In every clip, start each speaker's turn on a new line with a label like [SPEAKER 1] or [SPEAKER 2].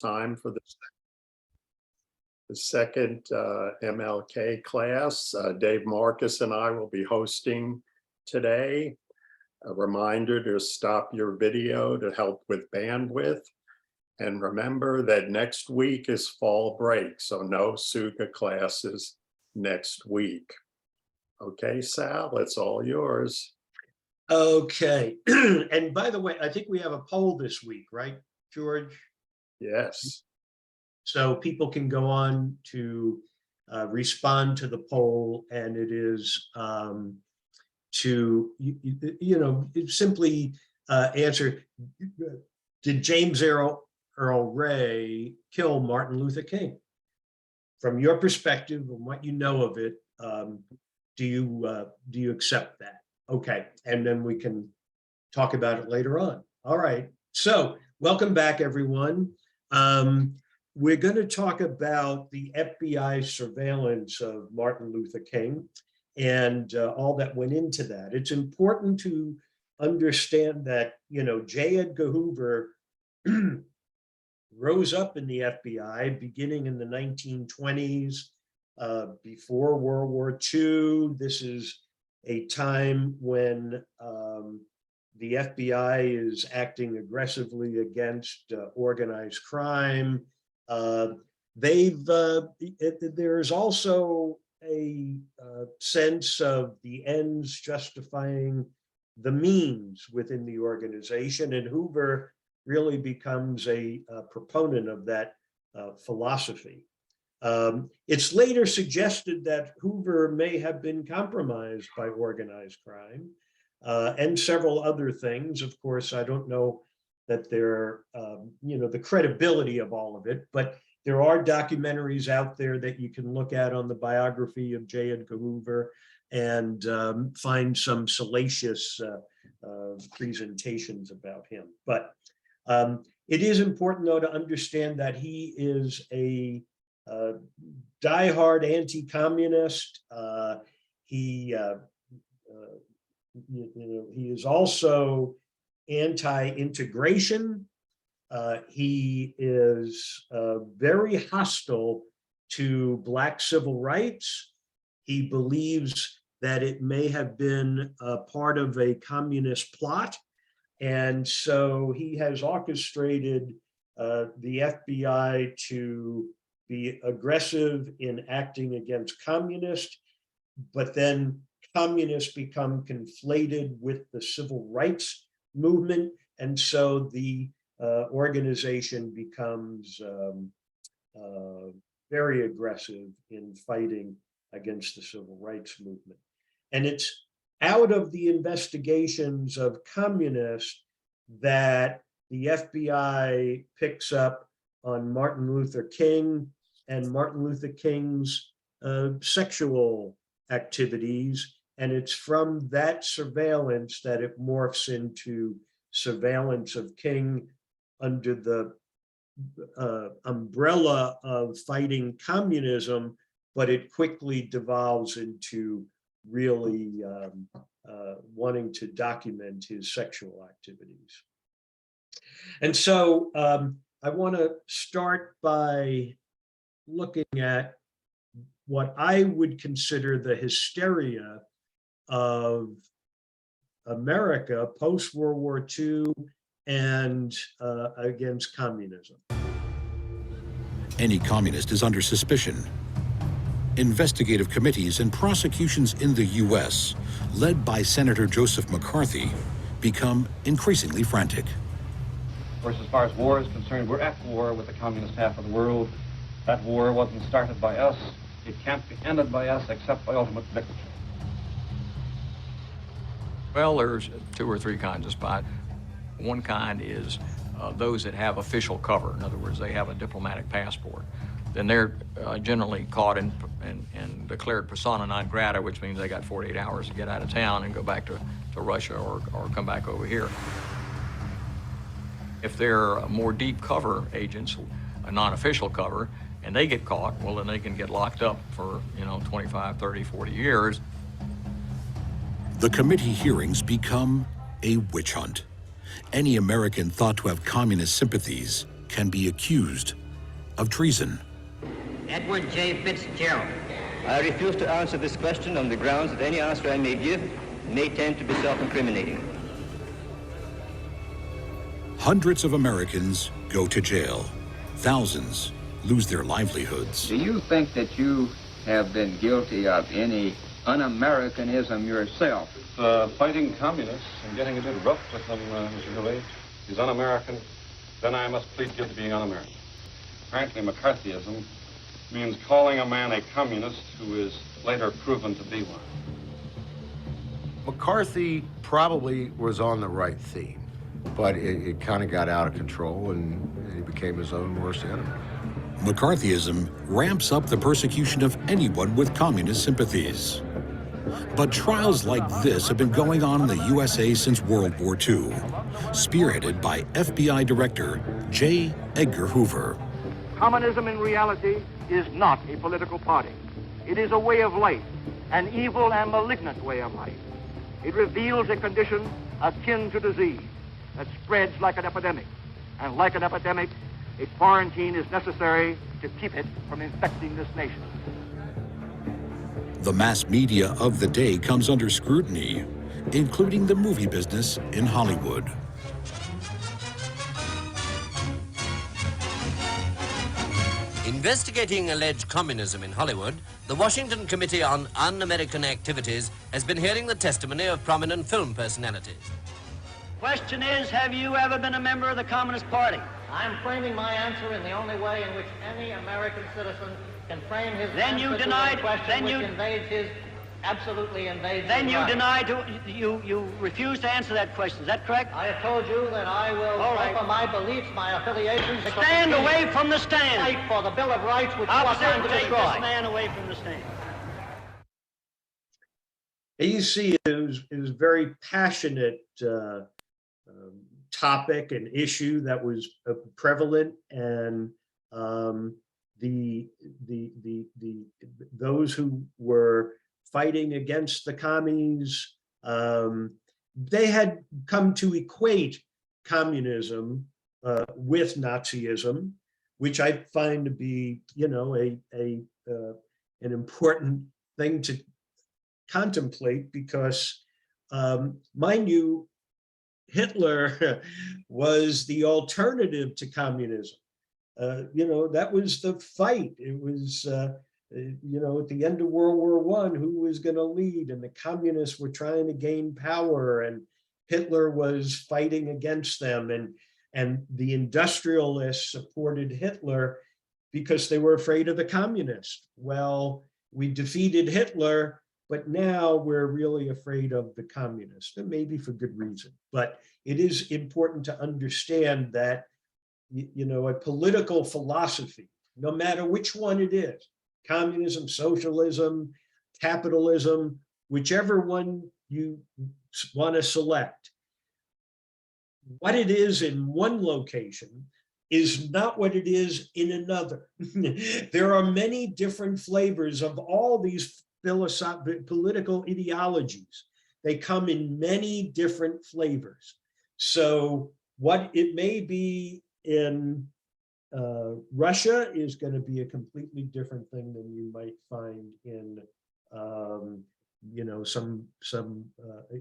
[SPEAKER 1] time for the second MLK class. Dave Marcus and I will be hosting today. A reminder to stop your video to help with bandwidth. And remember that next week is fall break, so no Suga classes next week. Okay, Sal, it's all yours.
[SPEAKER 2] Okay. And by the way, I think we have a poll this week, right, George?
[SPEAKER 1] Yes.
[SPEAKER 2] So people can go on to respond to the poll, and it is to, simply answer, did James Earl Ray kill Martin Luther King? From your perspective and what you know of it, do you accept that? Okay, and then we can talk about it later on. All right, so welcome back, everyone. We're going to talk about the FBI surveillance of Martin Luther King and all that went into that. It's important to understand that, J. Edgar Hoover rose up in the FBI beginning in the 1920s, before World War II. This is a time when the FBI is acting aggressively against organized crime. There's also a sense of the ends justifying the means within the organization, and Hoover really becomes a proponent of that philosophy. It's later suggested that Hoover may have been compromised by organized crime and several other things. Of course, I don't know that they're, the credibility of all of it, but there are documentaries out there that you can look at on the biography of J. Edgar Hoover and find some salacious presentations about him. But it is important, though, to understand that he is a diehard anti-communist. He is also anti-integration. He is very hostile to Black civil rights. He believes that it may have been a part of a communist plot. And so he has orchestrated the FBI to be aggressive in acting against communists, but then communists become conflated with the civil rights movement. And so the organization becomes very aggressive in fighting against the civil rights movement. And it's out of the investigations of communists that the FBI picks up on Martin Luther King and Martin Luther King's sexual activities. And it's from that surveillance that it morphs into surveillance of King under the umbrella of fighting communism, but it quickly devolves into really wanting to document his sexual activities. And so I want to start by looking at what I would consider the hysteria of America post-World War II and against communism.
[SPEAKER 3] Any communist is under suspicion. Investigative committees and prosecutions in the U.S., led by Senator Joseph McCarthy, become increasingly frantic.
[SPEAKER 4] Of course, as far as war is concerned, we're at war with the communist half of the world. That war wasn't started by us. It can't be ended by us except by ultimate victory.
[SPEAKER 5] Well, there's 2 or 3 kinds of spy. One kind is those that have official cover. In other words, they have a diplomatic passport. Then they're generally caught and declared persona non grata, which means they got 48 hours to get out of town and go back to Russia or come back over here. If they're more deep cover agents, a non-official cover, and they get caught, well, then they can get locked up for, 25, 30, 40 years.
[SPEAKER 3] The committee hearings become a witch hunt. Any American thought to have communist sympathies can be accused of treason.
[SPEAKER 6] Edward J. Fitzgerald.
[SPEAKER 7] I refuse to answer this question on the grounds that any answer I may give may tend to be self-incriminating.
[SPEAKER 3] Hundreds of Americans go to jail. Thousands lose their livelihoods.
[SPEAKER 8] Do you think that you have been guilty of any un-Americanism yourself?
[SPEAKER 4] Fighting communists and getting a bit rough with them, Mr. Dooley, is un-American, then I must plead guilty to being un-American. Apparently, McCarthyism means calling a man a communist who is later proven to be one.
[SPEAKER 9] McCarthy probably was on the right theme, but it kind of got out of control and he became his own worst enemy.
[SPEAKER 3] McCarthyism ramps up the persecution of anyone with communist sympathies. But trials like this have been going on in the USA since World War II, spearheaded by FBI Director J. Edgar Hoover.
[SPEAKER 10] Communism in reality is not a political party. It is a way of life, an evil and malignant way of life. It reveals a condition akin to disease that spreads like an epidemic. And like an epidemic, a quarantine is necessary to keep it from infecting this nation.
[SPEAKER 3] The mass media of the day comes under scrutiny, including the movie business in Hollywood.
[SPEAKER 11] Investigating alleged communism in Hollywood, the Washington Committee on Un-American Activities has been hearing the testimony of prominent film personalities.
[SPEAKER 6] Question is, have you ever been a member of the Communist Party? I'm framing my answer in the only way in which any American citizen can frame his answer to a question which invades his, absolutely invades
[SPEAKER 10] Then
[SPEAKER 6] his
[SPEAKER 10] you
[SPEAKER 6] right.
[SPEAKER 10] deny you refuse to answer that question. Is that correct?
[SPEAKER 6] I have told you that I will fight for my beliefs, my affiliations.
[SPEAKER 10] Stand away from the stand.
[SPEAKER 6] Fight for the Bill of Rights, which you
[SPEAKER 10] I'll
[SPEAKER 6] are trying to
[SPEAKER 10] take
[SPEAKER 6] destroy.
[SPEAKER 10] this man away from the stand.
[SPEAKER 2] You see, it was very passionate topic and issue that was prevalent, and those who were fighting against the commies, they had come to equate communism with Nazism, which I find to be, you know, an important thing to contemplate, because mind you, Hitler was the alternative to communism. You know, that was the fight. It was, you know, at the end of World War I, who was going to lead? And the communists were trying to gain power, and Hitler was fighting against them. And the industrialists supported Hitler because they were afraid of the communists. Well, we defeated Hitler, but now we're really afraid of the communists, and maybe for good reason. But it is important to understand that, you know, a political philosophy, no matter which one it is, communism, socialism, capitalism, whichever one you want to select, what it is in one location is not what it is in another. There are many different flavors of all these political ideologies. They come in many different flavors. So what it may be in Russia is going to be a completely different thing than you might find in, you know,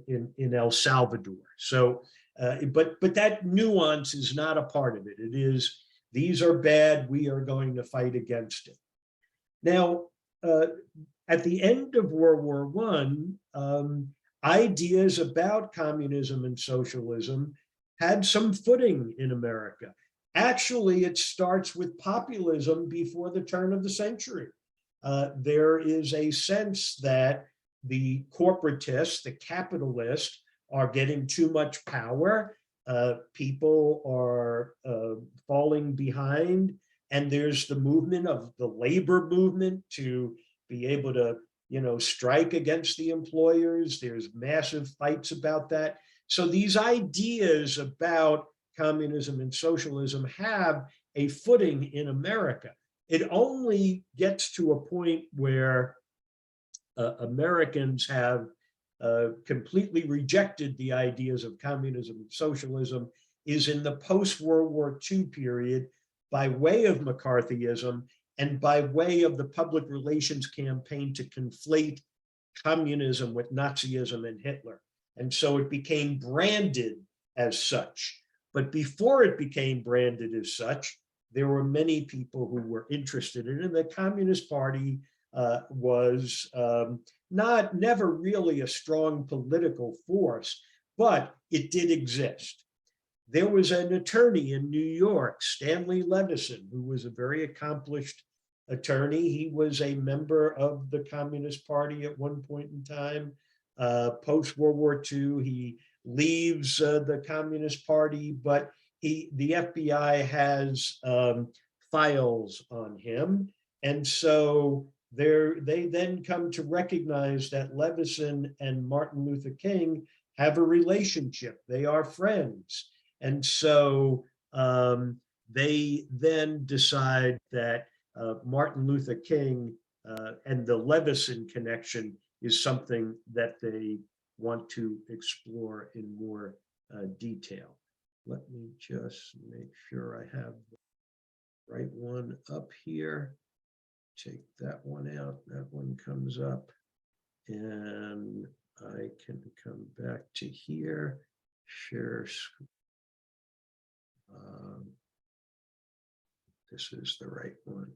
[SPEAKER 2] in El Salvador. So, but that nuance is not a part of it. It is, these are bad, we are going to fight against it. Now, at the end of World War I, ideas about communism and socialism had some footing in America. Actually, it starts with populism before the turn of the century. There is a sense that the corporatists, the capitalists, are getting too much power. People are falling behind. And there's the movement of the labor movement to be able to, you know, strike against the employers. There's massive fights about that. So these ideas about communism and socialism have a footing in America. It only gets to a point where Americans have completely rejected the ideas of communism and socialism is in the post-World War II period by way of McCarthyism and by way of the public relations campaign to conflate communism with Nazism and Hitler. And so it became branded as such. But before it became branded as such, there were many people who were interested in it. And the Communist Party was never really a strong political force, but it did exist. There was an attorney in New York, Stanley Levison, who was a very accomplished attorney. He was a member of the Communist Party at one point in time. Post-World War II, he leaves the Communist Party, but the FBI has files on him. And so they then come to recognize that Levison and Martin Luther King have a relationship. They are friends. And so they then decide that Martin Luther King and the Levison connection is something that they want to explore in more detail. Let me just make sure I have the right one up here. Take that one out. That one comes up. And I can come back to here, share screen. This is the right one.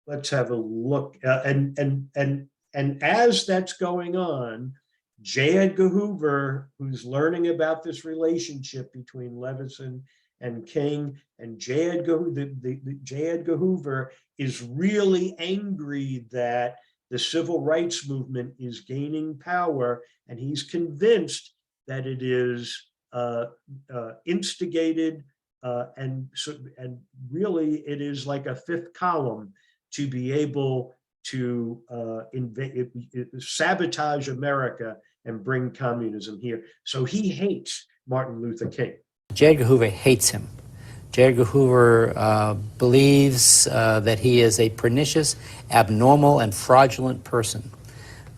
[SPEAKER 2] Let's have a look. And as that's going on, J. Edgar Hoover, who's learning about this relationship between Levison and King, and J. Edgar Hoover is really angry that the civil rights movement is gaining power, and he's convinced that it is instigated and really it is like a fifth column to be able to sabotage America and bring communism here. So he hates Martin Luther King.
[SPEAKER 12] J. Edgar Hoover hates him. J. Edgar Hoover believes that he is a pernicious, abnormal, and fraudulent person.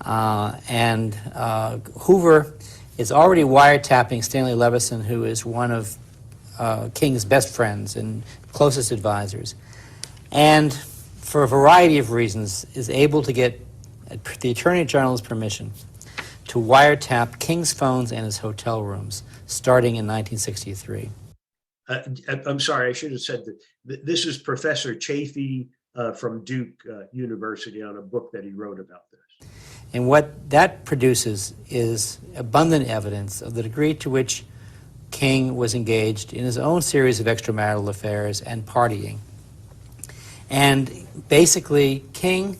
[SPEAKER 12] And Hoover is already wiretapping Stanley Levison, who is one of King's best friends and closest advisors. And for a variety of reasons, is able to get the Attorney General's permission to wiretap King's phones and his hotel rooms, starting in 1963.
[SPEAKER 2] I'm sorry, I should have said that this is Professor Chafee from Duke University on a book that he wrote about this.
[SPEAKER 12] And what that produces is abundant evidence of the degree to which King was engaged in his own series of extramarital affairs and partying. And basically, King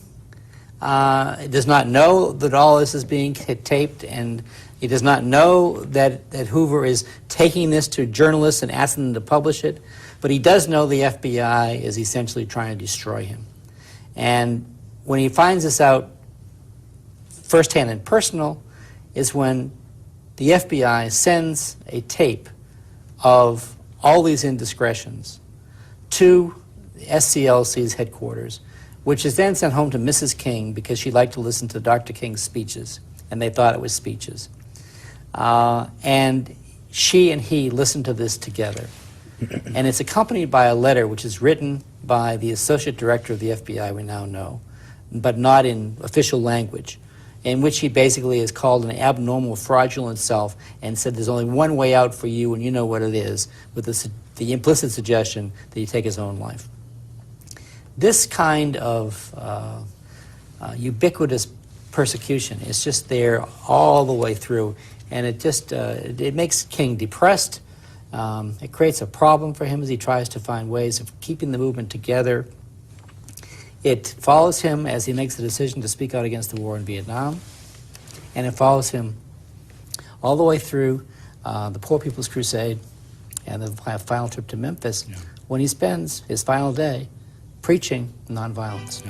[SPEAKER 12] does not know that all this is being taped, and he does not know that Hoover is taking this to journalists and asking them to publish it, but he does know the FBI is essentially trying to destroy him. And when he finds this out firsthand and personal is when the FBI sends a tape of all these indiscretions to SCLC's headquarters, which is then sent home to Mrs. King because she liked to listen to Dr. King's speeches, and they thought it was speeches. And she and he listened to this together. And it's accompanied by a letter which is written by the Associate Director of the FBI, we now know, but not in official language, in which he basically is called an abnormal, fraudulent self and said there's only one way out for you and you know what it is, with the implicit suggestion that he take his own life. This kind of ubiquitous persecution is just there all the way through, and it just it makes King depressed. It creates a problem for him as he tries to find ways of keeping the movement together. It follows him as he makes the decision to speak out against the war in Vietnam, and it follows him all the way through the Poor People's Crusade and the final trip to Memphis, when he spends his final day preaching nonviolence.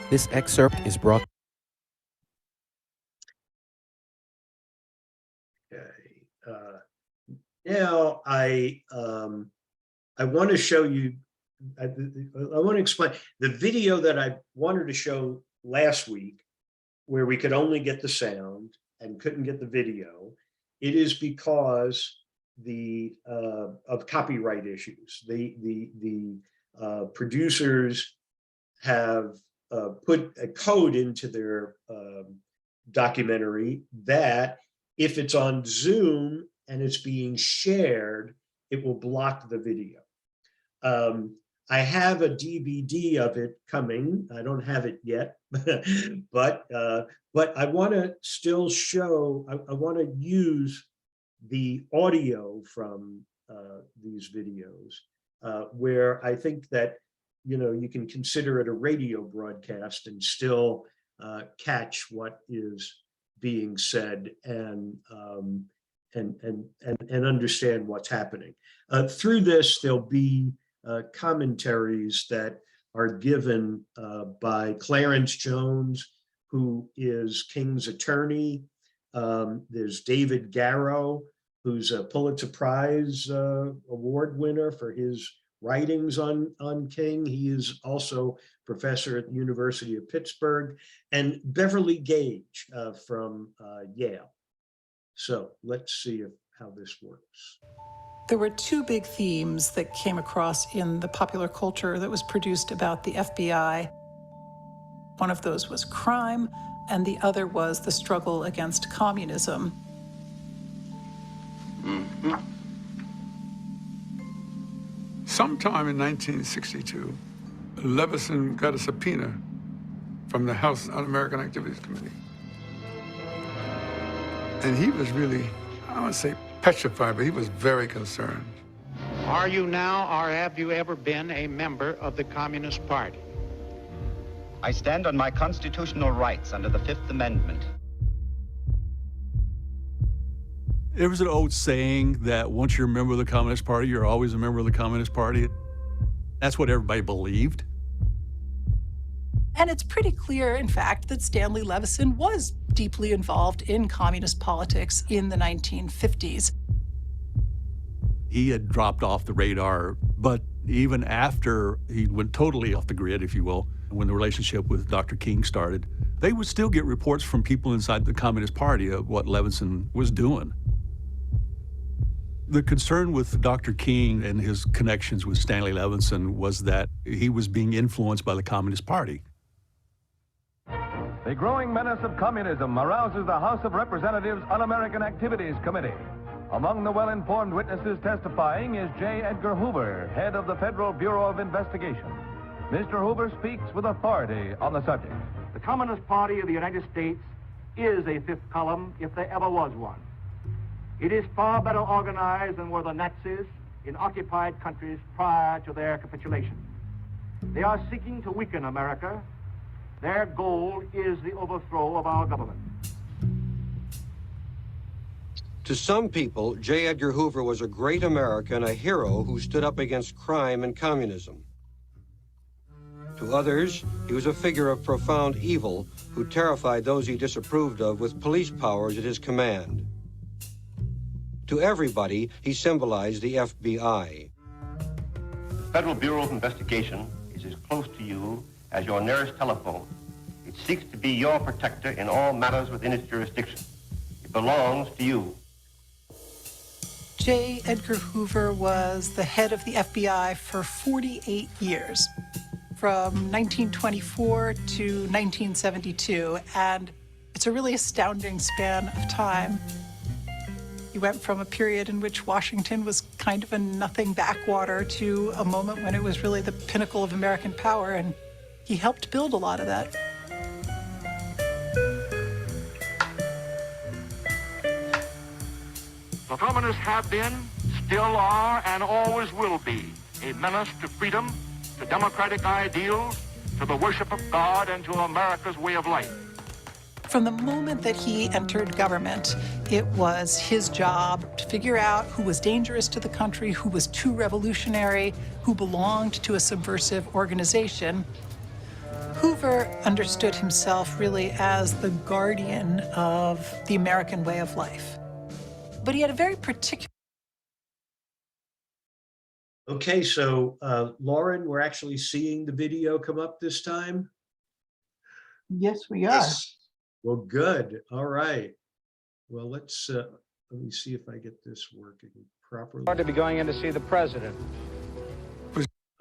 [SPEAKER 13] This excerpt is brought.
[SPEAKER 2] Okay. Now I want to show you. I want to explain the video that I wanted to show last week, where we could only get the sound and couldn't get the video, it is because of copyright issues. The producers have put a code into their documentary that if it's on Zoom and it's being shared, it will block the video. I have a DVD of it coming. I don't have it yet, but I want to still show. I want to use the audio from these videos, where I think that you can consider it a radio broadcast and still catch what is being said and understand what's happening. Through this, there'll be commentaries that are given by Clarence Jones, who is King's attorney. There's David Garrow, who's a Pulitzer Prize award winner for his writings on King. He is also professor at the University of Pittsburgh, and Beverly Gage from Yale. So let's see how this works.
[SPEAKER 14] There were two big themes that came across in the popular culture that was produced about the FBI. One of those was crime, and the other was the struggle against communism.
[SPEAKER 15] Mm-hmm. Sometime in 1962, Leveson got a subpoena from the House Un-American Activities Committee. And he was really, I don't want to say petrified, but he was very concerned.
[SPEAKER 16] Are you now, or have you ever been, a member of the Communist Party?
[SPEAKER 17] I stand on my constitutional rights under the Fifth Amendment.
[SPEAKER 18] There was an old saying that once you're a member of the Communist Party, you're always a member of the Communist Party. That's what everybody believed.
[SPEAKER 14] And it's pretty clear, in fact, that Stanley Leveson was deeply involved in communist politics in the 1950s.
[SPEAKER 18] He had dropped off the radar, but even after he went totally off the grid, if you will, when the relationship with Dr. King started, they would still get reports from people inside the Communist Party of what Leveson was doing. The concern with Dr. King and his connections with Stanley Leveson was that he was being influenced by the Communist Party.
[SPEAKER 19] The growing menace of communism arouses the House of Representatives Un-American Activities Committee. Among the well-informed witnesses testifying is J. Edgar Hoover, head of the Federal Bureau of Investigation. Mr. Hoover speaks with authority on the subject.
[SPEAKER 10] The Communist Party of the United States is a fifth column, if there ever was one. It is far better organized than were the Nazis in occupied countries prior to their capitulation. They are seeking to weaken America. Their goal is the overthrow of our government.
[SPEAKER 20] To some people, J. Edgar Hoover was a great American, a hero who stood up against crime and communism. To others, he was a figure of profound evil who terrified those he disapproved of with police powers at his command. To everybody, he symbolized the FBI.
[SPEAKER 21] The Federal Bureau of Investigation is as close to you as your nearest telephone. It seeks to be your protector in all matters within its jurisdiction. It belongs to you.
[SPEAKER 14] J. Edgar Hoover was the head of the FBI for 48 years, from 1924 to 1972, and it's a really astounding span of time. He went from a period in which Washington was kind of a nothing backwater to a moment when it was really the pinnacle of American power, and he helped build a lot of that.
[SPEAKER 10] The communists have been, still are, and always will be a menace to freedom, to democratic ideals, to the worship of God, and to America's way of life.
[SPEAKER 14] From the moment that he entered government, it was his job to figure out who was dangerous to the country, who was too revolutionary, who belonged to a subversive organization. Hoover understood himself really as the guardian of the American way of life. But he had a very particular...
[SPEAKER 2] Okay, so Lauren, we're actually seeing the video come up this time?
[SPEAKER 22] Yes, we are.
[SPEAKER 2] Yes. Well, good. All right. Well, let's let me see if I get this working properly.
[SPEAKER 16] Or to be going in to see the president.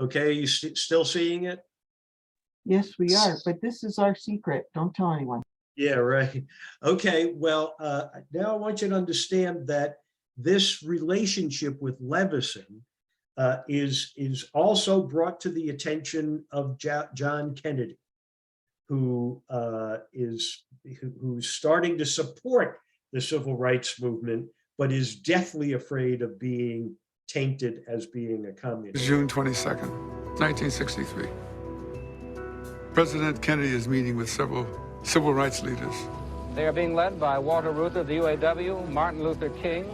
[SPEAKER 2] Okay, you still seeing it?
[SPEAKER 1] Yes, we are, but this is our secret. Don't tell anyone.
[SPEAKER 2] Yeah, right. Okay, well, now I want you to understand that this relationship with Levison is also brought to the attention of John Kennedy, who's starting to support the civil rights movement, but is deathly afraid of being tainted as being a communist.
[SPEAKER 15] June 22nd, 1963. President Kennedy is meeting with several civil rights leaders.
[SPEAKER 16] They are being led by Walter Reuther of the UAW, Martin Luther King,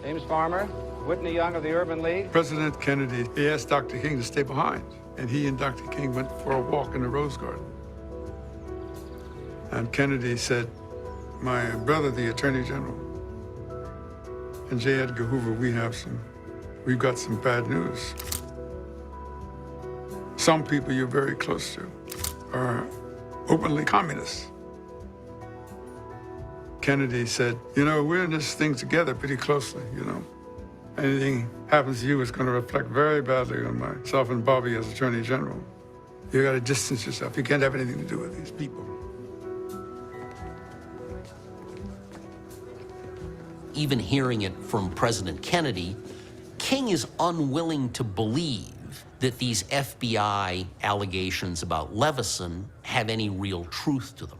[SPEAKER 16] James Farmer, Whitney Young of the Urban League.
[SPEAKER 15] President Kennedy, he asked Dr. King to stay behind, and he and Dr. King went for a walk in the Rose Garden. And Kennedy said, my brother, the Attorney General, and J. Edgar Hoover, we've got some bad news. Some people you're very close to are openly communists. Kennedy said, we're in this thing together pretty closely, Anything happens to you is going to reflect very badly on myself and Bobby as Attorney General. You got to distance yourself. You can't have anything to do with these people.
[SPEAKER 22] Even hearing it from President Kennedy, King is unwilling to believe that these FBI allegations about Levison have any real truth to them.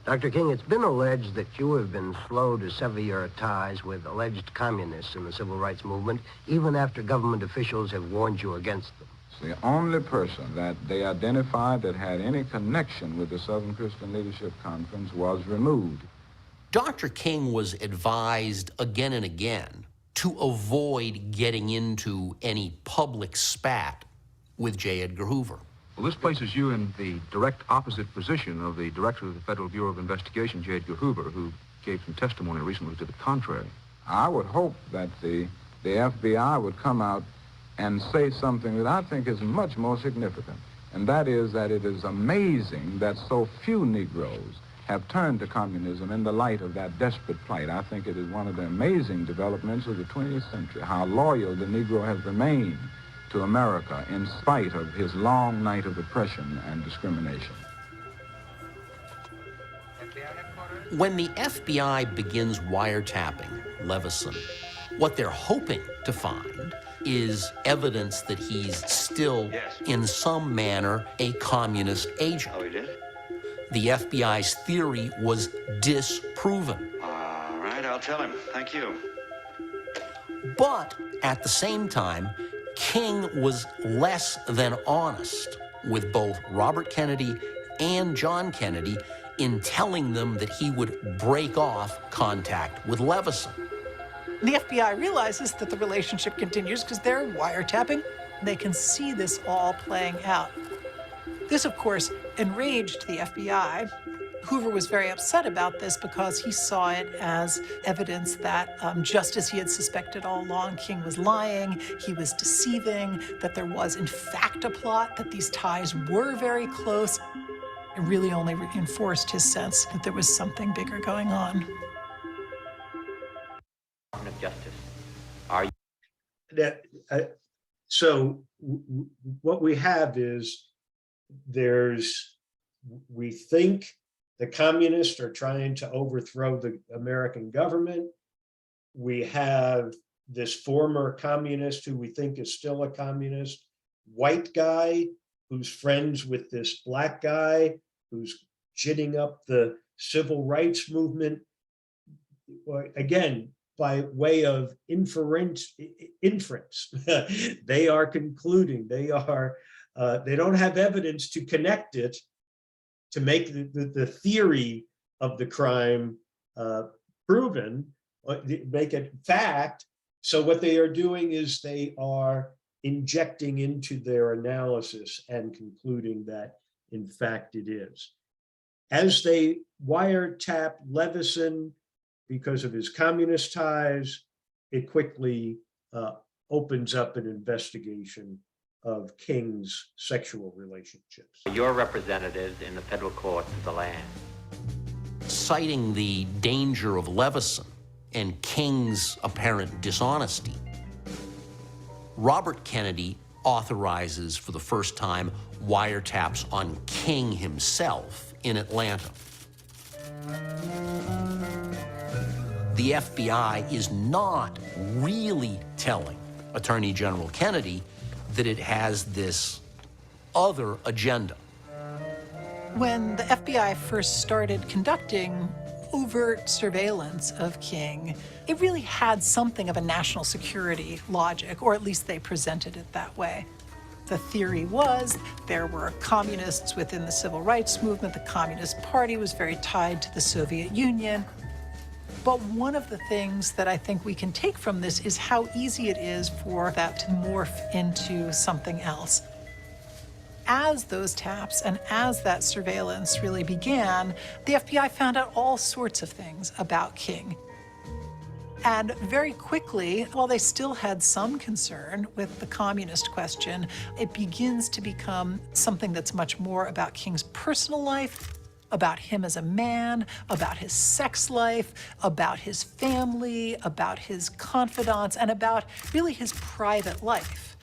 [SPEAKER 23] Dr. King, it's been alleged that you have been slow to sever your ties with alleged communists in the civil rights movement, even after government officials have warned you against them.
[SPEAKER 24] The only person that they identified that had any connection with the Southern Christian Leadership Conference was removed.
[SPEAKER 22] Dr. King was advised again and again to avoid getting into any public spat with J. Edgar Hoover.
[SPEAKER 25] Well, this places you in the direct opposite position of the director of the Federal Bureau of Investigation, J. Edgar Hoover, who gave some testimony recently to the contrary.
[SPEAKER 24] I would hope that the FBI would come out and say something that I think is much more significant, and that is that it is amazing that so few Negroes have turned to communism in the light of that desperate plight. I think it is one of the amazing developments of the 20th century, how loyal the Negro has remained to America in spite of his long night of oppression and discrimination.
[SPEAKER 22] When the FBI begins wiretapping Levison, what they're hoping to find is evidence that he's still, in some manner, a communist agent.
[SPEAKER 26] Oh, he did?
[SPEAKER 22] The FBI's theory was disproven.
[SPEAKER 26] All right, I'll tell him. Thank you.
[SPEAKER 22] But at the same time, King was less than honest with both Robert Kennedy and John Kennedy in telling them that he would break off contact with Levison.
[SPEAKER 14] The FBI realizes that the relationship continues because they're wiretapping. They can see this all playing out. This, of course, enraged the FBI. Hoover was very upset about this because he saw it as evidence that just as he had suspected all along, King was lying, he was deceiving, that there was in fact a plot, that these ties were very close. It really only reinforced his sense that there was something bigger going on.
[SPEAKER 6] Department of Justice. Are you?
[SPEAKER 2] So what we have is we think the communists are trying to overthrow the American government. We have this former communist who we think is still a communist, white guy who's friends with this black guy who's ginning up the civil rights movement. Again, by way of inference, they are concluding, they don't have evidence to connect it, to make the theory of the crime proven, make it fact. So what they are doing is they are injecting into their analysis and concluding that, in fact, it is. As they wiretap Levison because of his communist ties, it quickly opens up an investigation of King's sexual relationships.
[SPEAKER 6] Your representatives in the federal courts of the land.
[SPEAKER 22] Citing the danger of Levison and King's apparent dishonesty, Robert Kennedy authorizes for the first time wiretaps on King himself in Atlanta. The FBI is not really telling Attorney General Kennedy that it has this other agenda.
[SPEAKER 14] When the FBI first started conducting overt surveillance of King, it really had something of a national security logic, or at least they presented it that way. The theory was there were communists within the civil rights movement. The Communist Party was very tied to the Soviet Union. But one of the things that I think we can take from this is how easy it is for that to morph into something else. As those taps and as that surveillance really began, the FBI found out all sorts of things about King. And very quickly, while they still had some concern with the communist question, it begins to become something that's much more about King's personal life, about him as a man, about his sex life, about his family, about his confidants, and about really his private life.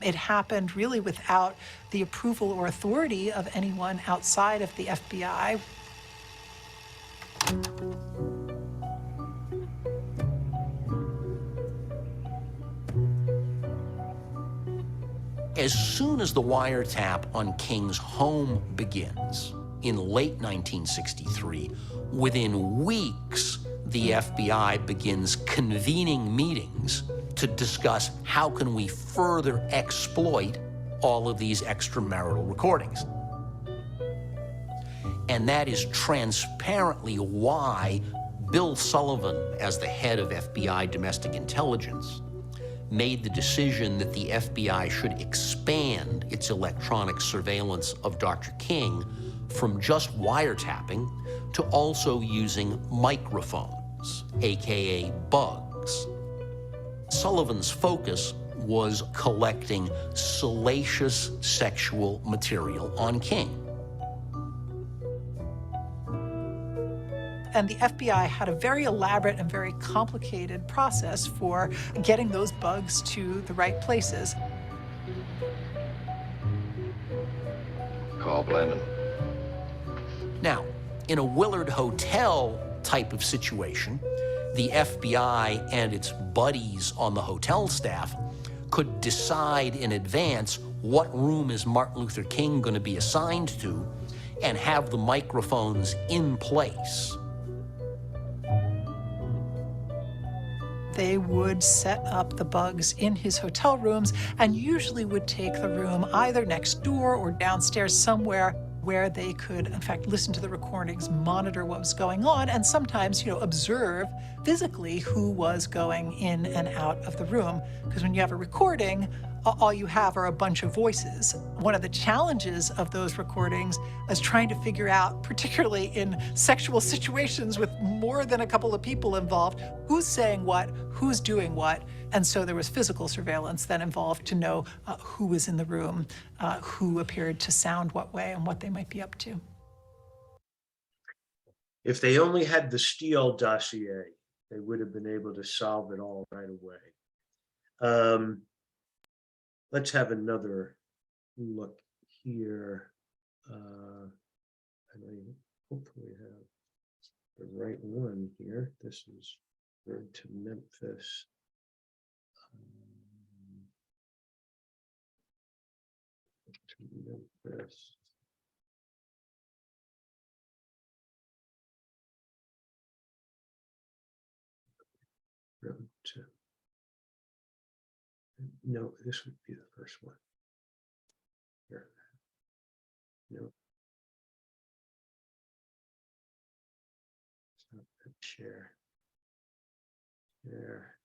[SPEAKER 14] It happened really without the approval or authority of anyone outside of the FBI.
[SPEAKER 22] As soon as the wiretap on King's home begins, in late 1963, within weeks, the FBI begins convening meetings to discuss how can we further exploit all of these extramarital recordings. And that is transparently why Bill Sullivan, as the head of FBI domestic intelligence, made the decision that the FBI should expand its electronic surveillance of Dr. King from just wiretapping to also using microphones, AKA bugs. Sullivan's focus was collecting salacious sexual material on King.
[SPEAKER 14] And the FBI had a very elaborate and very complicated process for getting those bugs to the right places.
[SPEAKER 25] Call Blandon.
[SPEAKER 22] Now, in a Willard Hotel type of situation, the FBI and its buddies on the hotel staff could decide in advance what room is Martin Luther King going to be assigned to and have the microphones in place.
[SPEAKER 14] They would set up the bugs in his hotel rooms and usually would take the room either next door or downstairs somewhere where they could, in fact, listen to the recordings, monitor what was going on, and sometimes, observe physically who was going in and out of the room. Because when you have a recording, all you have are a bunch of voices. One of the challenges of those recordings is trying to figure out, particularly in sexual situations with more than a couple of people involved, who's saying what, who's doing what. And so there was physical surveillance that involved to know who was in the room, who appeared to sound what way, and what they might be up to.
[SPEAKER 2] If they only had the Steele dossier, they would have been able to solve it all right away. Let's have another look here. And I hopefully have the right one here. This is Road to Memphis. Memphis. Road to. No, this would be the first one. Here. No. Share. Share.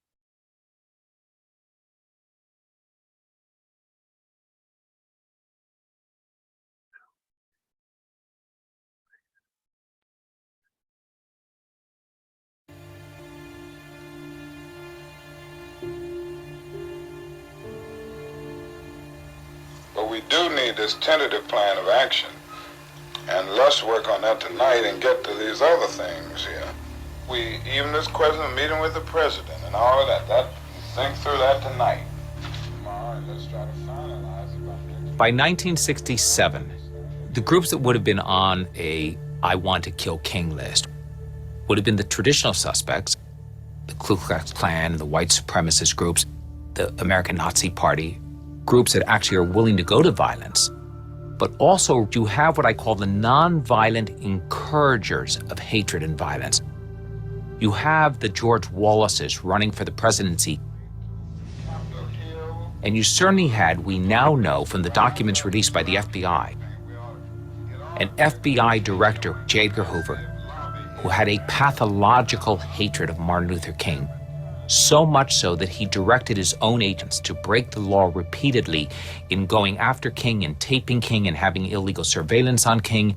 [SPEAKER 3] But we do need this tentative plan of action. And let's work on that tonight and get to these other things here. Even this question, meeting with the president and all of that, think through that tonight. Tomorrow, and let's try to finalize it.
[SPEAKER 4] By 1967, the groups that would have been on a I want to kill King list would have been the traditional suspects, the Ku Klux Klan, the white supremacist groups, the American Nazi Party, groups that actually are willing to go to violence. But also you have what I call the nonviolent encouragers of hatred and violence. You have the George Wallaces running for the presidency. And you certainly had, we now know from the documents released by the FBI, an FBI director, J. Edgar Hoover, who had a pathological hatred of Martin Luther King, so much so that he directed his own agents to break the law repeatedly in going after King and taping King and having illegal surveillance on King.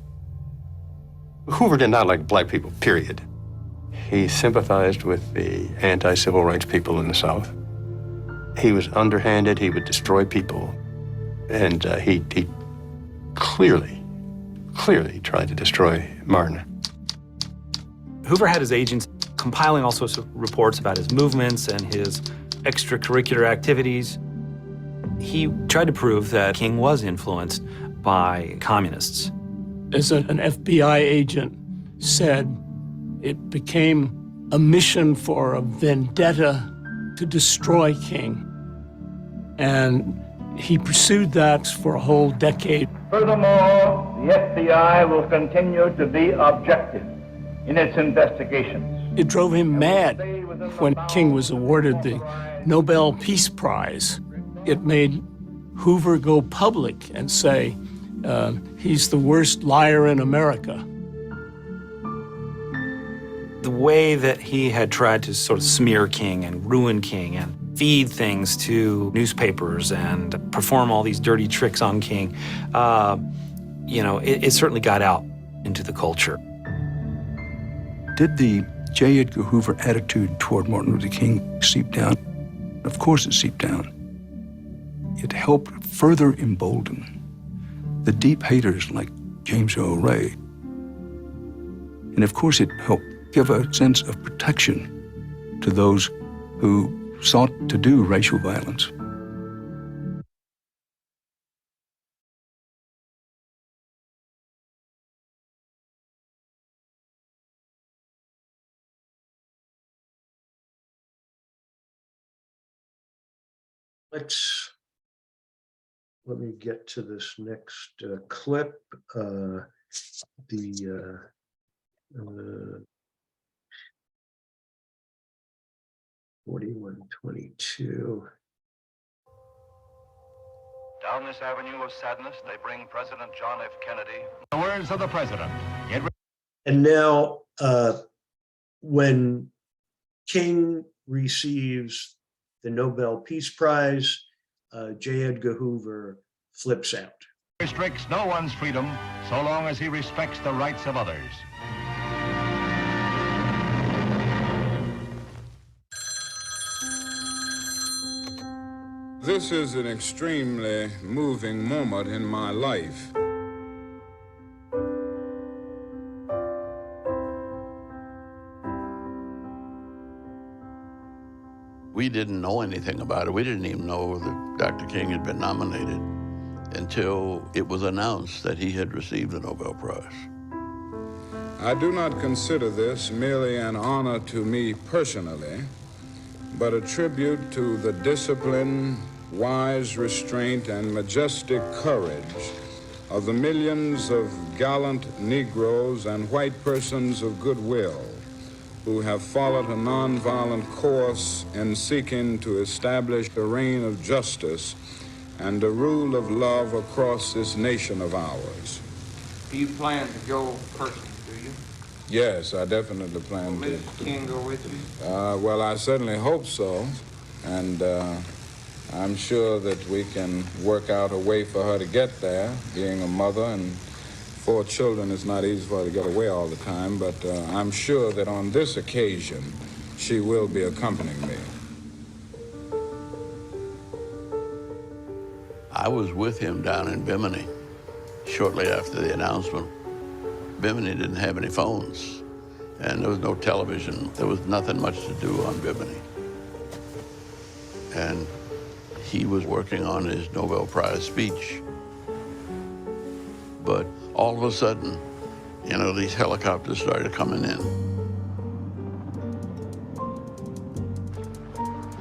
[SPEAKER 5] Hoover did not like black people, period. He sympathized with the anti-civil rights people in the South. He was underhanded, he would destroy people, and he clearly tried to destroy Martin.
[SPEAKER 7] Hoover had his agents compiling all sorts of reports about his movements and his extracurricular activities. He tried to prove that King was influenced by communists.
[SPEAKER 8] As an FBI agent said, it became a mission for a vendetta to destroy King. And he pursued that for a whole decade.
[SPEAKER 10] Furthermore, the FBI will continue to be objective in its investigations.
[SPEAKER 8] It drove him mad when King was awarded the Nobel Peace Prize. It made Hoover go public and say, he's the worst liar in America.
[SPEAKER 7] The way that he had tried to sort of smear King and ruin King and feed things to newspapers and perform all these dirty tricks on King, it certainly got out into the culture.
[SPEAKER 18] Did the J. Edgar Hoover attitude toward Martin Luther King seep down? Of course it seeped down. It helped further embolden the deep haters like James Earl Ray. And of course it helped give a sense of protection to those who sought to do racial violence.
[SPEAKER 2] Let me get to this next clip. 4122.
[SPEAKER 19] Down this avenue of sadness, they bring President John F. Kennedy. The words of the president.
[SPEAKER 2] And now, when King receives the Nobel Peace Prize, J. Edgar Hoover flips out.
[SPEAKER 19] Restricts no one's freedom so long as he respects the rights of others.
[SPEAKER 15] This is an extremely moving moment in my life.
[SPEAKER 9] We didn't know anything about it. We didn't even know that Dr. King had been nominated until it was announced that he had received the Nobel Prize.
[SPEAKER 15] I do not consider this merely an honor to me personally, but a tribute to the discipline, wise restraint, and majestic courage of the millions of gallant Negroes and white persons of goodwill who have followed a nonviolent course in seeking to establish a reign of justice and a rule of love across this nation of ours.
[SPEAKER 11] Do you plan to go personally, do you?
[SPEAKER 15] Yes, I definitely plan to.
[SPEAKER 11] Will Mrs. King go with you?
[SPEAKER 15] Well, I certainly hope so, and I'm sure that we can work out a way for her to get there. Being a mother and 4 children, it's not easy for her to get away all the time, but I'm sure that on this occasion, she will be accompanying me.
[SPEAKER 9] I was with him down in Bimini shortly after the announcement. Bimini didn't have any phones. and there was no television. There was nothing much to do on Bimini. And he was working on his Nobel Prize speech. But all of a sudden, you know, these helicopters started coming in.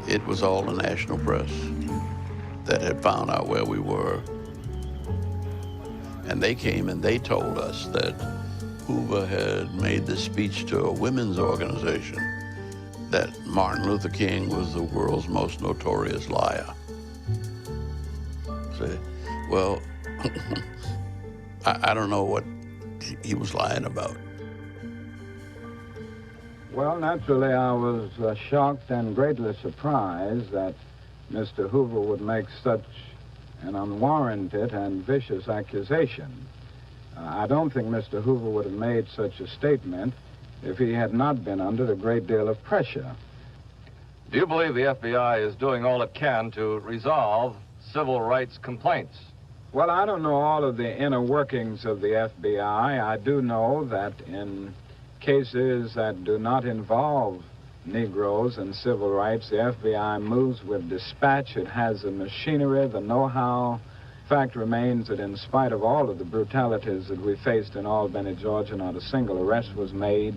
[SPEAKER 9] It was all the national press that had found out where we were. And they came and they told us that Hoover had made this speech to a women's organization, that Martin Luther King was the world's most notorious liar. Say, well, I don't know what he was lying about.
[SPEAKER 24] Well, naturally, I was shocked and greatly surprised that Mr. Hoover would make such an unwarranted and vicious accusation. I don't think Mr. Hoover would have made such a statement if he had not been under a great deal of pressure.
[SPEAKER 19] Do you believe the FBI is doing all it can to resolve civil rights complaints?
[SPEAKER 24] Well, I don't know all of the inner workings of the FBI. I do know that in cases that do not involve Negroes and civil rights, the FBI moves with dispatch. It has the machinery, the know-how. Fact remains that in spite of all of the brutalities that we faced in Albany, Georgia, not a single arrest was made.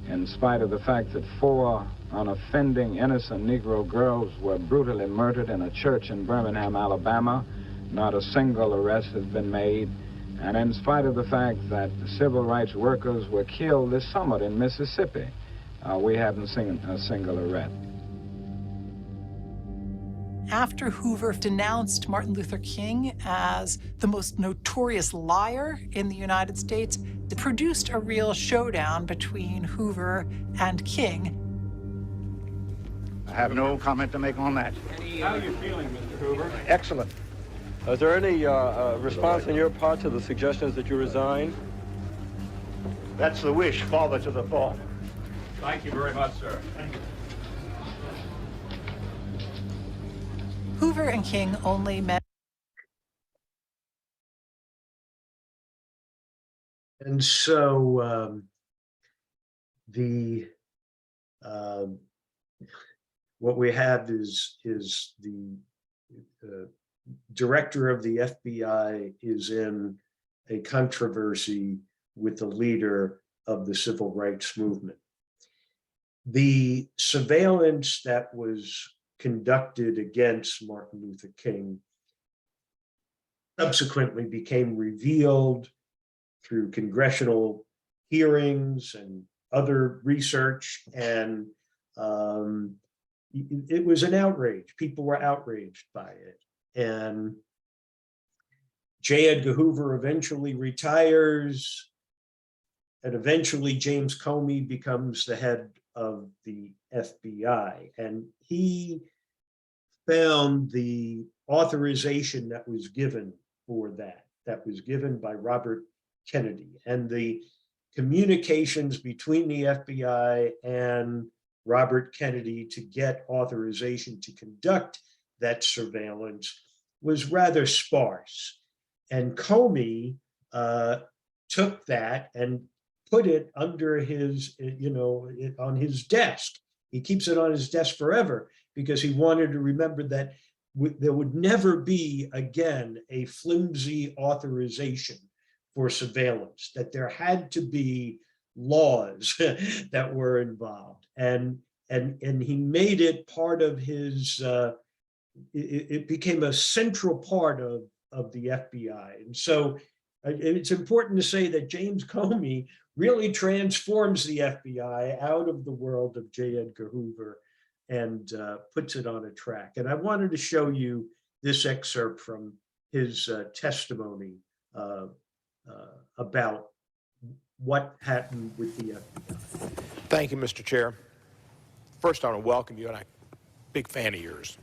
[SPEAKER 24] In spite of the fact that 4 unoffending, innocent Negro girls were brutally murdered in a church in Birmingham, Alabama, not a single arrest has been made. And in spite of the fact that the civil rights workers were killed this summer in Mississippi, we haven't seen a single arrest.
[SPEAKER 14] After Hoover denounced Martin Luther King as the most notorious liar in the United States, it produced a real showdown between Hoover and King.
[SPEAKER 1] I have no comment to make on that.
[SPEAKER 12] How are you feeling, Mr. Hoover?
[SPEAKER 1] Excellent.
[SPEAKER 13] Is there any response on your part to the suggestions that you resign?
[SPEAKER 1] That's the wish, father to the thought.
[SPEAKER 12] Thank you very much, sir. Thank you.
[SPEAKER 14] Hoover and King only met.
[SPEAKER 2] And so what we have is the director of the FBI is in a controversy with the leader of the civil rights movement. The surveillance that was conducted against Martin Luther King subsequently became revealed through congressional hearings and other research, and it was an outrage. People were outraged by it. And J. Edgar Hoover eventually retires, and eventually James Comey becomes the head of the FBI. And he found the authorization that was given for that was given by Robert Kennedy, and the communications between the FBI and Robert Kennedy to get authorization to conduct that surveillance was rather sparse. And Comey took that and put it under his, on his desk. He keeps it on his desk forever because he wanted to remember that there would never be again a flimsy authorization for surveillance, that there had to be laws that were involved. And he made it part of his, it became a central part of the FBI. And so it's important to say that James Comey really transforms the FBI out of the world of J. Edgar Hoover and puts it on a track. And I wanted to show you this excerpt from his testimony about what happened with the FBI.
[SPEAKER 17] Thank you, Mr. Chair. First, I want to welcome you, and I'm a big fan of yours.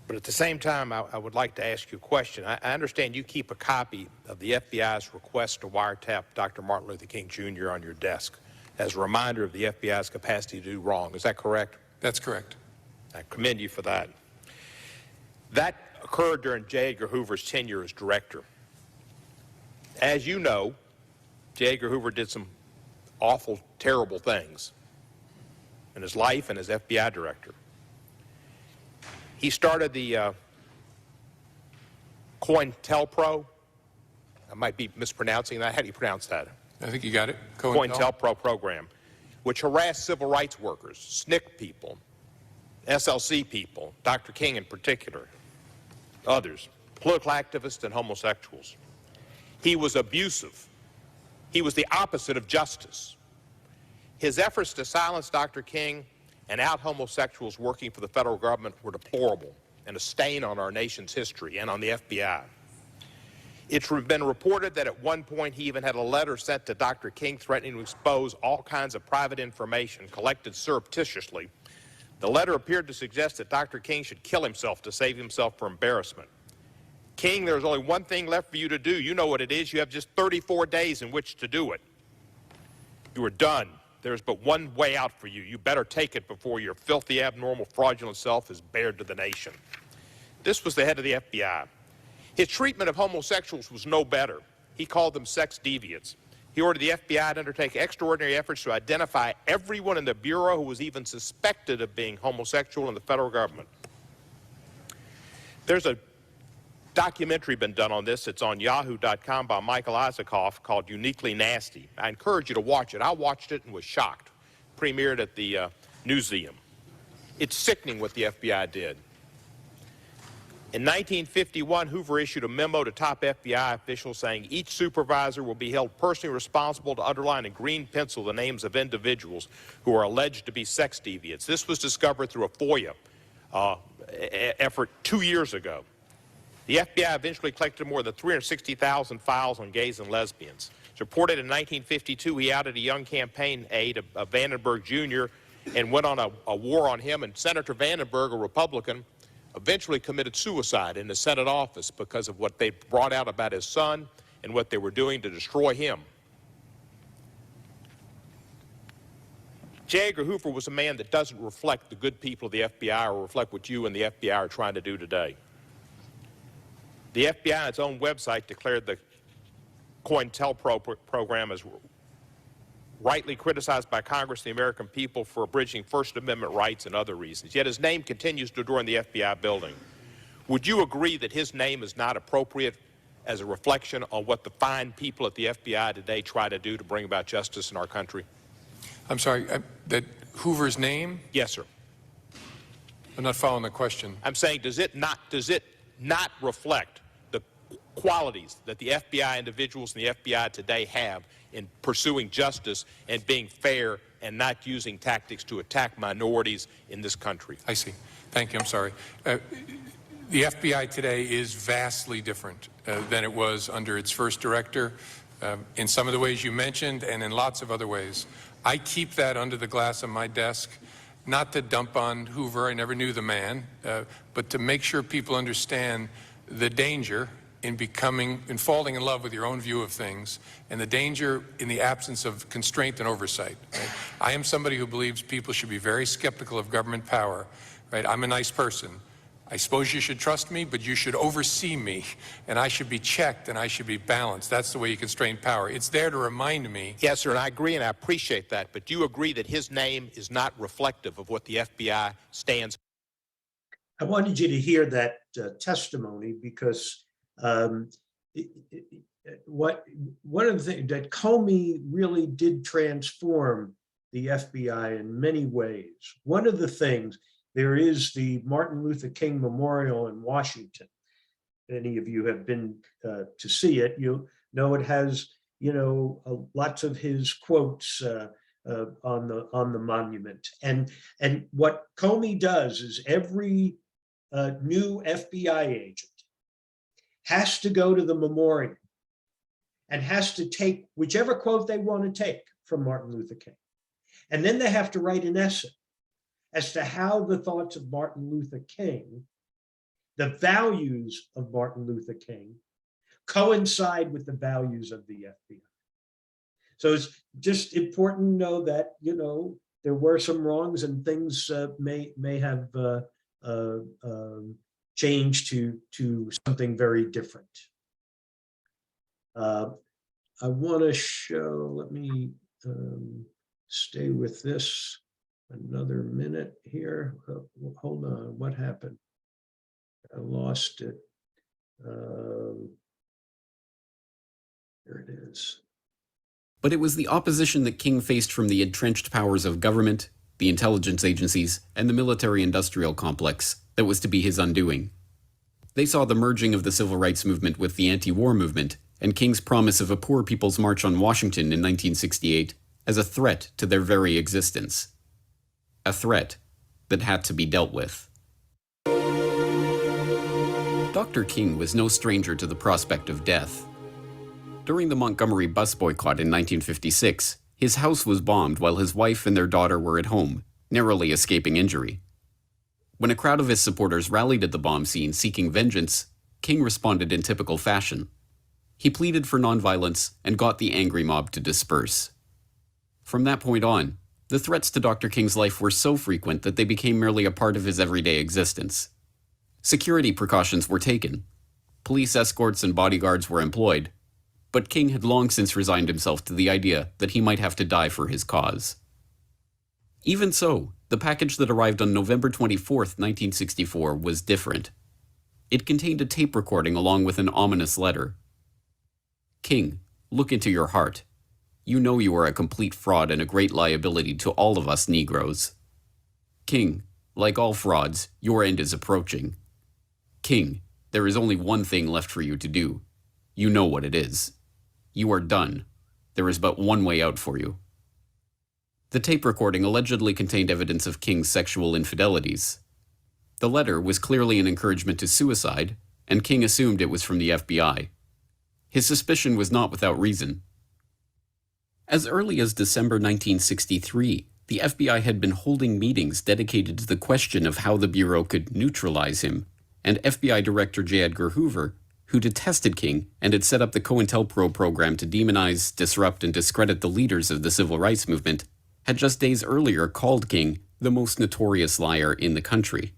[SPEAKER 17] But at the same time, I would like to ask you a question. I understand you keep a copy of the FBI's request to wiretap Dr. Martin Luther King Jr. on your desk as a reminder of the FBI's capacity to do wrong. Is that correct?
[SPEAKER 20] That's correct.
[SPEAKER 17] I commend you for that. That occurred during J. Edgar Hoover's tenure as director. As you know, J. Edgar Hoover did some awful, terrible things in his life and as FBI director. He started the COINTELPRO. I might be mispronouncing that. How do you pronounce that?
[SPEAKER 6] I think you got it.
[SPEAKER 17] COINTELPRO program, which harassed civil rights workers, SNCC people, SLC people, Dr. King in particular, others, political activists and homosexuals. He was abusive. He was the opposite of justice. His efforts to silence Dr. King and out homosexuals working for the federal government were deplorable and a stain on our nation's history and on the FBI. It's been reported that at one point he even had a letter sent to Dr. King threatening to expose all kinds of private information collected surreptitiously. The letter appeared to suggest that Dr. King should kill himself to save himself from embarrassment. King, there's only one thing left for you to do. You know what it is. You have just 34 days in which to do it. You are done. There's but one way out for you. You better take it before your filthy, abnormal, fraudulent self is bared to the nation. This was the head of the FBI. His treatment of homosexuals was no better. He called them sex deviants. He ordered the FBI to undertake extraordinary efforts to identify everyone in the Bureau who was even suspected of being homosexual in the federal government. There's a documentary been done on this. It's on yahoo.com by Michael Isaacoff called Uniquely Nasty. I encourage you to watch it. I watched it and was shocked. Premiered at the Newseum. It's sickening what the FBI did. In 1951, Hoover issued a memo to top FBI officials saying each supervisor will be held personally responsible to underline in green pencil the names of individuals who are alleged to be sex deviants. This was discovered through a FOIA effort 2 years ago. The FBI eventually collected more than 360,000 files on gays and lesbians. It's reported in 1952 he outed a young campaign aide, Vandenberg Jr., and went on a war on him, and Senator Vandenberg, a Republican, eventually committed suicide in the Senate office because of what they brought out about his son and what they were doing to destroy him. J. Edgar Hoover was a man that doesn't reflect the good people of the FBI or reflect what you and the FBI are trying to do today. The FBI on its own website declared the COINTELPRO program as rightly criticized by Congress and the American people for abridging First Amendment rights and other reasons. Yet his name continues to adorn the FBI building. Would you agree that his name is not appropriate as a reflection on what the fine people at the FBI today try to do to bring about justice in our country?
[SPEAKER 6] I'm sorry, that Hoover's name?
[SPEAKER 17] Yes, sir.
[SPEAKER 6] I'm not following the question.
[SPEAKER 17] I'm saying, does it not reflect the qualities that the FBI individuals in the FBI today have in pursuing justice and being fair and not using tactics to attack minorities in this country?
[SPEAKER 6] I see. Thank you. I'm sorry. The FBI today is vastly different than it was under its first director in some of the ways you mentioned and in lots of other ways. I keep that under the glass of my desk, not to dump on Hoover, I never knew the man, but to make sure people understand the danger in falling in love with your own view of things, and the danger in the absence of constraint and oversight. Right? I am somebody who believes people should be very skeptical of government power. Right? I'm a nice person. I suppose you should trust me, but you should oversee me, and I should be checked, and I should be balanced. That's the way you constrain power. It's there to remind me.
[SPEAKER 17] Yes, sir, and I agree, and I appreciate that, but do you agree that his name is not reflective of what the FBI stands for?
[SPEAKER 2] I wanted you to hear that testimony because one of the things that Comey really did transform the FBI in many ways. One of the things, there is the Martin Luther King Memorial in Washington. Any of you have been to see it, you know it has, lots of his quotes on the monument. And what Comey does is every new FBI agent has to go to the memorial and has to take whichever quote they want to take from Martin Luther King. And then they have to write an essay as to how the thoughts of Martin Luther King, the values of Martin Luther King, coincide with the values of the FBI. So it's just important to know that, there were some wrongs and things may have changed to something very different. I want to show, let me stay with this another minute here. Hold on, what happened? I lost it. There it is.
[SPEAKER 16] But it was the opposition that King faced from the entrenched powers of government, the intelligence agencies, and the military-industrial complex that was to be his undoing. They saw the merging of the civil rights movement with the anti-war movement and King's promise of a poor people's march on Washington in 1968 as a threat to their very existence. A threat that had to be dealt with. Dr. King was no stranger to the prospect of death. During the Montgomery bus boycott in 1956, his house was bombed while his wife and their daughter were at home, narrowly escaping injury. When a crowd of his supporters rallied at the bomb scene seeking vengeance, King responded in typical fashion. He pleaded for nonviolence and got the angry mob to disperse. From that point on, the threats to Dr. King's life were so frequent that they became merely a part of his everyday existence. Security precautions were taken. Police escorts and bodyguards were employed. But King had long since resigned himself to the idea that he might have to die for his cause. Even so, the package that arrived on November 24, 1964 was different. It contained a tape recording along with an ominous letter. King, look into your heart. You know you are a complete fraud and a great liability to all of us Negroes. King, like all frauds, your end is approaching. King, there is only one thing left for you to do. You know what it is. You are done. There is but one way out for you. The tape recording allegedly contained evidence of King's sexual infidelities. The letter was clearly an encouragement to suicide, and King assumed it was from the FBI. His suspicion was not without reason. As early as December 1963, the FBI had been holding meetings dedicated to the question of how the Bureau could neutralize him, and FBI Director J. Edgar Hoover, who detested King and had set up the COINTELPRO program to demonize, disrupt, and discredit the leaders of the civil rights movement, had just days earlier called King the most notorious liar in the country.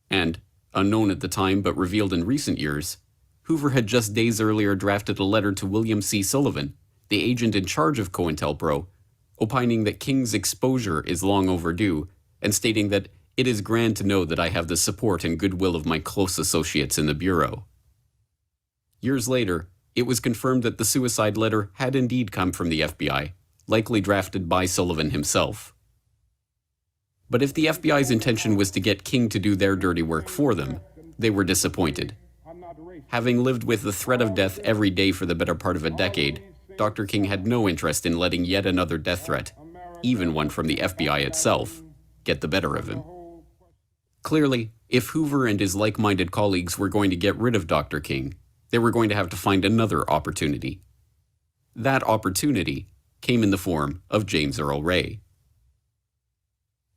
[SPEAKER 16] And, unknown at the time but revealed in recent years, Hoover had just days earlier drafted a letter to William C. Sullivan, the agent in charge of COINTELPRO, opining that King's exposure is long overdue, and stating that it is grand to know that I have the support and goodwill of my close associates in the Bureau. Years later, it was confirmed that the suicide letter had indeed come from the FBI, likely drafted by Sullivan himself. But if the FBI's intention was to get King to do their dirty work for them, they were disappointed. Having lived with the threat of death every day for the better part of a decade, Dr. King had no interest in letting yet another death threat, even one from the FBI itself, get the better of him. Clearly, if Hoover and his like-minded colleagues were going to get rid of Dr. King, they were going to have to find another opportunity. That opportunity came in the form of James Earl Ray.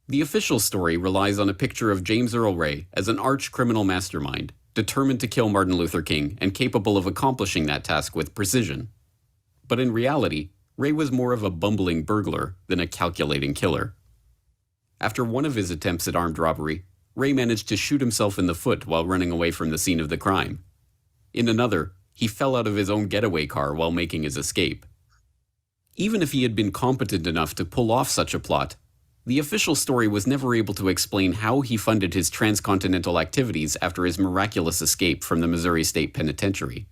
[SPEAKER 16] The official story relies on a picture of James Earl Ray as an arch-criminal mastermind, determined to kill Martin Luther King and capable of accomplishing that task with precision. But in reality, Ray was more of a bumbling burglar than a calculating killer. After one of his attempts at armed robbery, Ray managed to shoot himself in the foot while running away from the scene of the crime. In another, he fell out of his own getaway car while making his escape. Even if he had been competent enough to pull off such a plot, the official story was never able to explain how he funded his transcontinental activities after his miraculous escape from the Missouri State Penitentiary.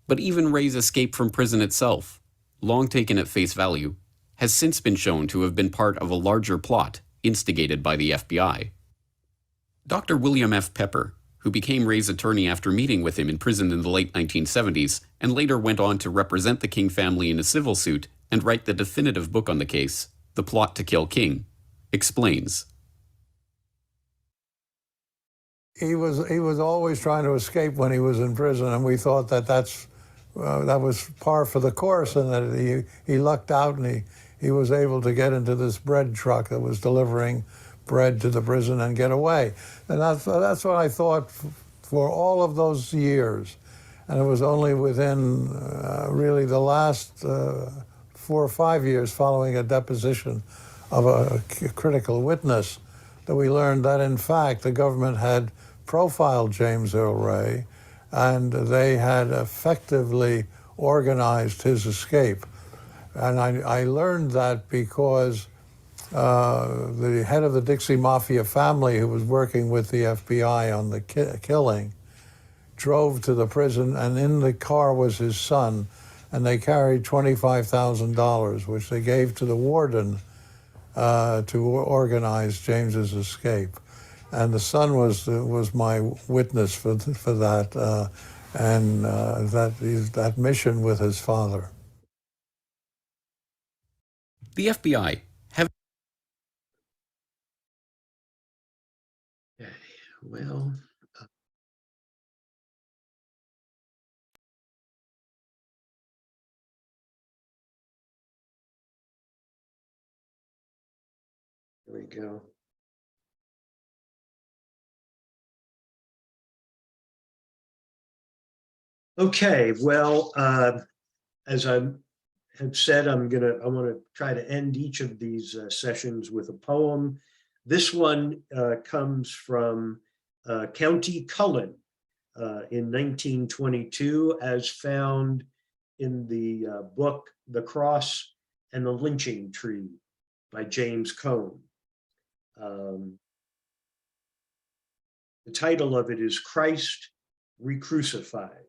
[SPEAKER 16] But even Ray's escape from prison itself, long taken at face value, has since been shown to have been part of a larger plot instigated by the FBI. Dr. William F. Pepper, who became Ray's attorney after meeting with him in prison in the late 1970s, and later went on to represent the King family in a civil suit and write the definitive book on the case, The Plot to Kill King, explains.
[SPEAKER 20] He was always trying to escape when he was in prison, and we thought that that was par for the course, and that he lucked out and he was able to get into this bread truck that was delivering bread to the prison and get away. And that's what I thought for all of those years. And it was only within really the last 4 or 5 years following a deposition of a critical witness that we learned that, in fact, the government had profiled James Earl Ray, and they had effectively organized his escape. And I learned that because the head of the Dixie Mafia family, who was working with the FBI on the killing, drove to the prison, and in the car was his son, and they carried $25,000, which they gave to the warden to organize James's escape. And the son was my witness for that, and that mission with his father.
[SPEAKER 16] The FBI have...
[SPEAKER 2] Okay, well... There we go. Okay, well, as I have said, I want to try to end each of these sessions with a poem. This one comes from County Cullen in 1922, as found in the book The Cross and the Lynching Tree by James Cone. The title of it is Christ Recrucified.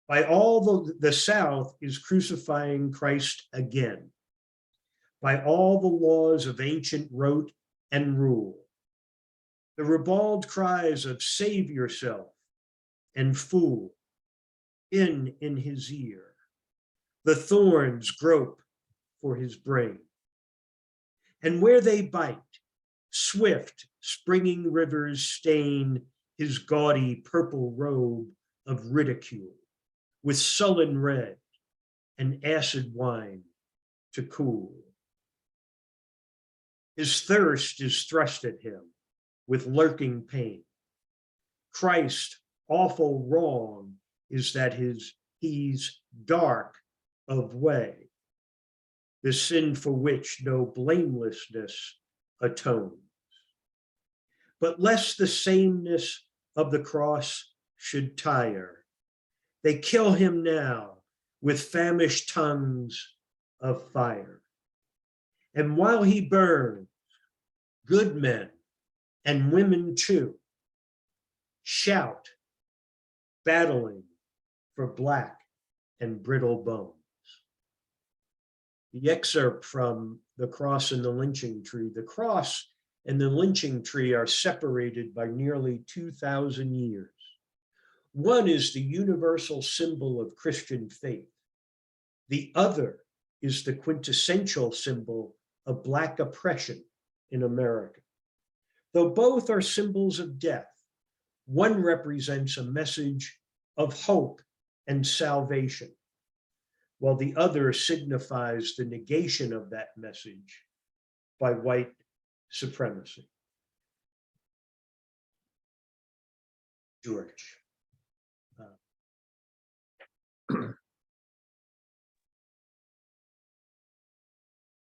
[SPEAKER 2] By all the South is crucifying Christ again. By all the laws of ancient rote and rule. The ribald cries of save yourself and fool in his ear. The thorns grope for his brain. And where they bite, swift springing rivers stain his gaudy purple robe of ridicule with sullen red and acid wine to cool. His thirst is thrust at him with lurking pain. Christ's awful wrong is that he's dark of way, the sin for which no blamelessness atones. But lest the sameness of the cross should tire, they kill him now with famished tongues of fire. And while he burns, good men and women too shout, battling for black and brittle bones. The excerpt from The Cross and the Lynching Tree. The cross and the lynching tree are separated by nearly 2,000 years. One is the universal symbol of Christian faith. The other is the quintessential symbol of Black oppression in America. Though both are symbols of death, one represents a message of hope and salvation, while the other signifies the negation of that message by white supremacy. George.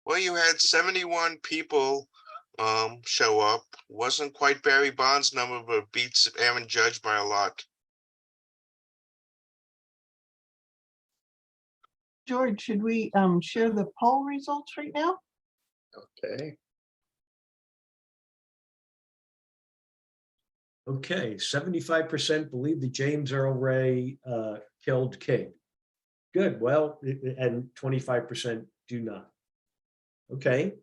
[SPEAKER 3] Well, you had 71 people show up. Wasn't quite Barry Bonds' number, but beats Aaron Judge by a lot.
[SPEAKER 21] George, should we share the poll results right now?
[SPEAKER 2] Okay. Okay, 75% believe that James Earl Ray killed King. Good, well, and 25% do not. Okay.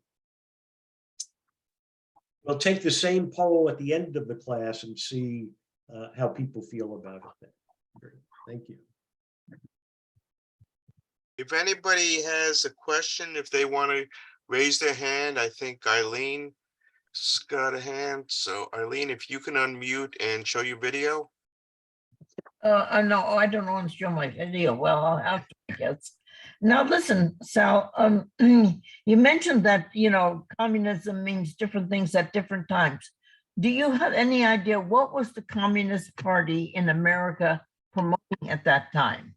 [SPEAKER 2] We'll take the same poll at the end of the class and see how people feel about it. Thank you.
[SPEAKER 3] If anybody has a question, if they want to raise their hand, I think Eileen's got a hand. So Eileen, if you can unmute and show your video.
[SPEAKER 22] No, I don't want to show my video. Well, I'll have to, I guess. Now, listen, Sal, you mentioned that, communism means different things at different times. Do you have any idea what was the Communist Party in America promoting at that time?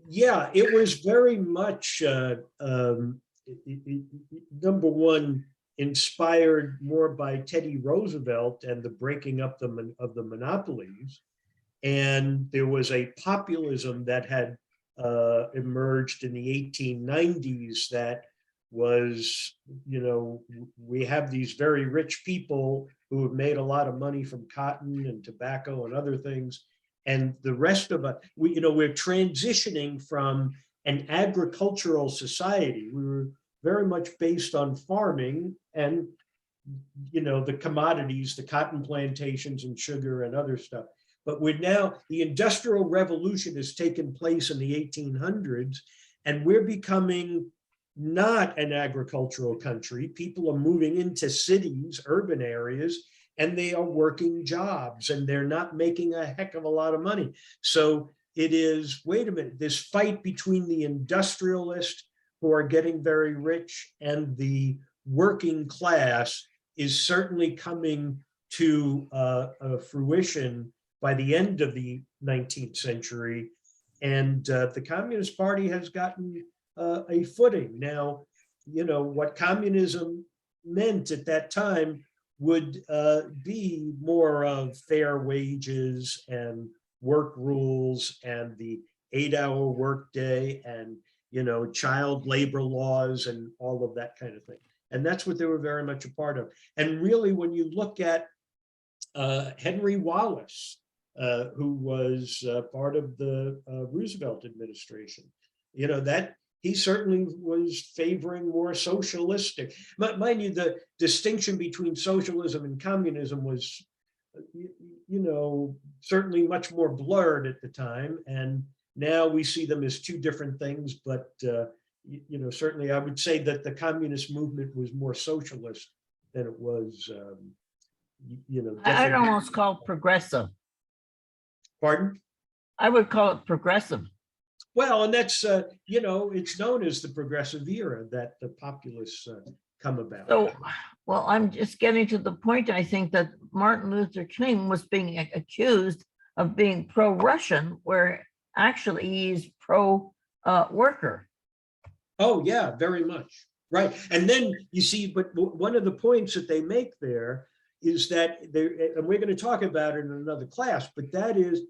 [SPEAKER 2] Yeah, it was very much, number one, inspired more by Teddy Roosevelt and the breaking up of the monopolies, And there was a populism that had emerged in the 1890s that was, we have these very rich people who have made a lot of money from cotton and tobacco and other things. And the rest of us, we're transitioning from an agricultural society. We were very much based on farming and, the commodities, the cotton plantations and sugar and other stuff. But the Industrial Revolution has taken place in the 1800s, and we're becoming not an agricultural country. People are moving into cities, urban areas, and they are working jobs, and they're not making a heck of a lot of money. So it is, wait a minute, this fight between the industrialists who are getting very rich and the working class is certainly coming to fruition by the end of the 19th century. And the Communist Party has gotten a footing. Now, what communism meant at that time would be more of fair wages and work rules and the 8-hour workday and, child labor laws and all of that kind of thing. And that's what they were very much a part of. And really, when you look at Henry Wallace, who was part of the Roosevelt administration, that he certainly was favoring more socialistic. Mind you, the distinction between socialism and communism was, certainly much more blurred at the time. And now we see them as two different things. But, certainly I would say that the communist movement was more socialist than it was,
[SPEAKER 22] I'd almost call it progressive.
[SPEAKER 2] Pardon?
[SPEAKER 22] I would call it progressive.
[SPEAKER 2] Well, and that's, it's known as the progressive era that the populists come about.
[SPEAKER 22] So, well, I'm just getting to the point, I think, that Martin Luther King was being accused of being pro-Russian, where actually he's pro-worker.
[SPEAKER 2] Oh, yeah, very much. Right. And then you see, but one of the points that they make there is that, and we're going to talk about it in another class, but that is,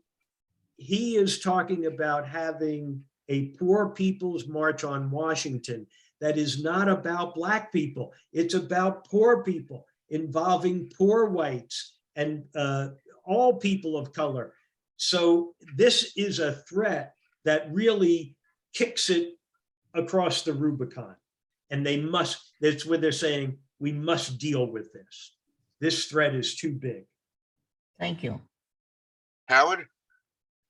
[SPEAKER 2] he is talking about having a poor people's march on Washington that is not about Black people. It's about poor people, involving poor whites and all people of color. So this is a threat that really kicks it across the Rubicon. And that's where they're saying, we must deal with this. This threat is too big.
[SPEAKER 22] Thank you.
[SPEAKER 3] Howard?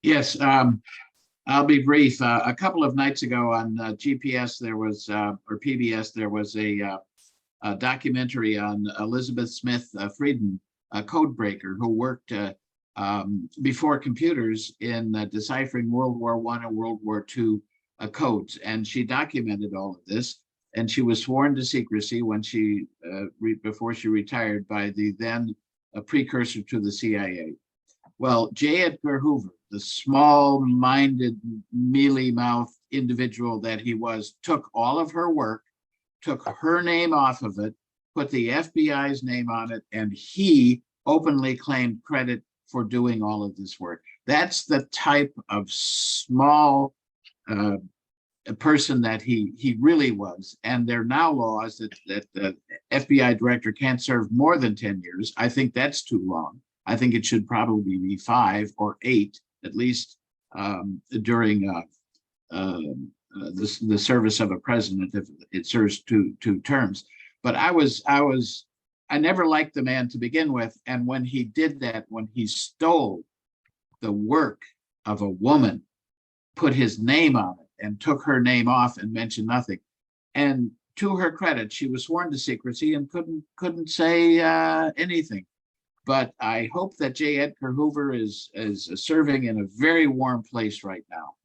[SPEAKER 4] Yes, I'll be brief. A couple of nights ago on GPS, there was, or PBS, there was a documentary on Elizabeth Smith Frieden, a code breaker who worked before computers in deciphering World War I and World War II codes. And she documented all of this. And she was sworn to secrecy when she, before she retired, by the then precursor to the CIA. Well, J. Edgar Hoover, the small-minded, mealy-mouthed individual that he was, took all of her work, took her name off of it, put the FBI's name on it, and he openly claimed credit for doing all of this work. That's the type of small person that he really was. And there are now laws that the FBI director can't serve more than 10 years. I think that's too long. I think it should probably be 5 or 8, at least during the service of a president, if it serves two terms. But I never liked the man to begin with. And when he did that, when he stole the work of a woman, put his name on it and took her name off and mentioned nothing. And to her credit, she was sworn to secrecy and couldn't say anything. But I hope that J. Edgar Hoover is serving in a very warm place right now.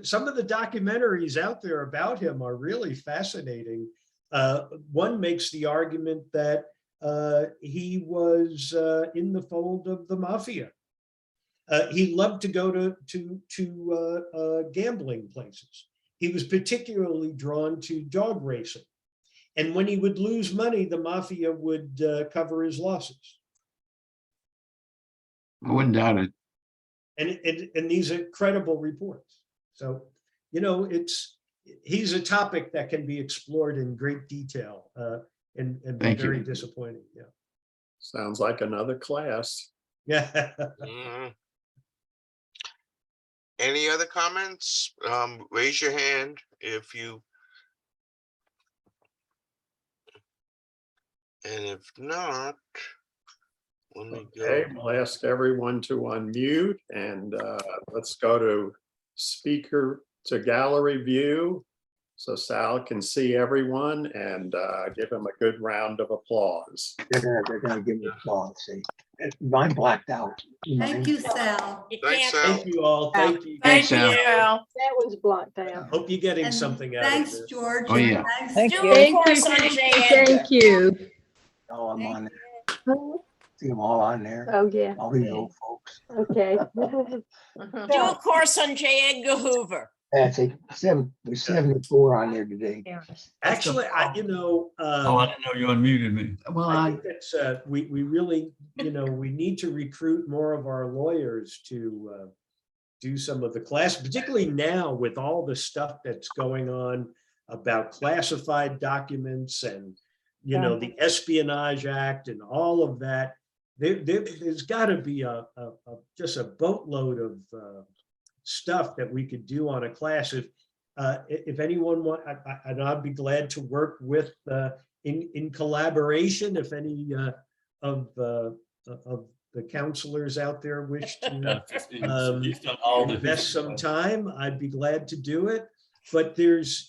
[SPEAKER 2] Some of the documentaries out there about him are really fascinating. One makes the argument that he was in the fold of the mafia. He loved to go to gambling places. He was particularly drawn to dog racing. And when he would lose money, the mafia would cover his losses.
[SPEAKER 4] I wouldn't doubt it.
[SPEAKER 2] And these are credible reports. So, you know, he's a topic that can be explored in great detail and be
[SPEAKER 4] Thank you.
[SPEAKER 2] very disappointing. Yeah.
[SPEAKER 5] Sounds like another class.
[SPEAKER 2] Yeah.
[SPEAKER 3] Mhm. Any other comments? Raise your hand if you. And if not, let me go.
[SPEAKER 5] Okay, we'll ask everyone to unmute and let's go to speaker to gallery view so Sal can see everyone and give him a good round of applause.
[SPEAKER 8] They're gonna give me applause, see. Mine blacked out.
[SPEAKER 10] Thank you, Sal.
[SPEAKER 3] Thanks, Sal.
[SPEAKER 2] Thank you all. Thank you.
[SPEAKER 4] Thanks, Sal.
[SPEAKER 10] Sal.
[SPEAKER 8] That was blacked out.
[SPEAKER 2] Hope you're getting
[SPEAKER 10] And
[SPEAKER 2] something out of
[SPEAKER 10] thanks,
[SPEAKER 2] this.
[SPEAKER 10] George.
[SPEAKER 4] Oh,
[SPEAKER 10] and
[SPEAKER 4] yeah.
[SPEAKER 10] Thanks,
[SPEAKER 22] Do
[SPEAKER 10] George.
[SPEAKER 22] a course on J. Edgar.
[SPEAKER 8] Thank you. Oh, I'm on there. See them all on there.
[SPEAKER 10] Oh, yeah.
[SPEAKER 8] All these old folks.
[SPEAKER 10] Okay.
[SPEAKER 22] Do a course on J. Edgar Hoover.
[SPEAKER 8] That's it. There's 74 on there today.
[SPEAKER 2] Actually, you know,
[SPEAKER 18] Oh, I didn't know you unmuted me.
[SPEAKER 4] Well,
[SPEAKER 2] I think that's we really, you know, we need to recruit more of our lawyers to do some of the class, particularly now with all the stuff that's going on about classified documents and, you know, the Espionage Act and all of that. There's got to be just a boatload of stuff that we could do on a class. If anyone want, I'd be glad to work with in collaboration. If any of the counselors out there wish to invest some time, I'd be glad to do it. But there's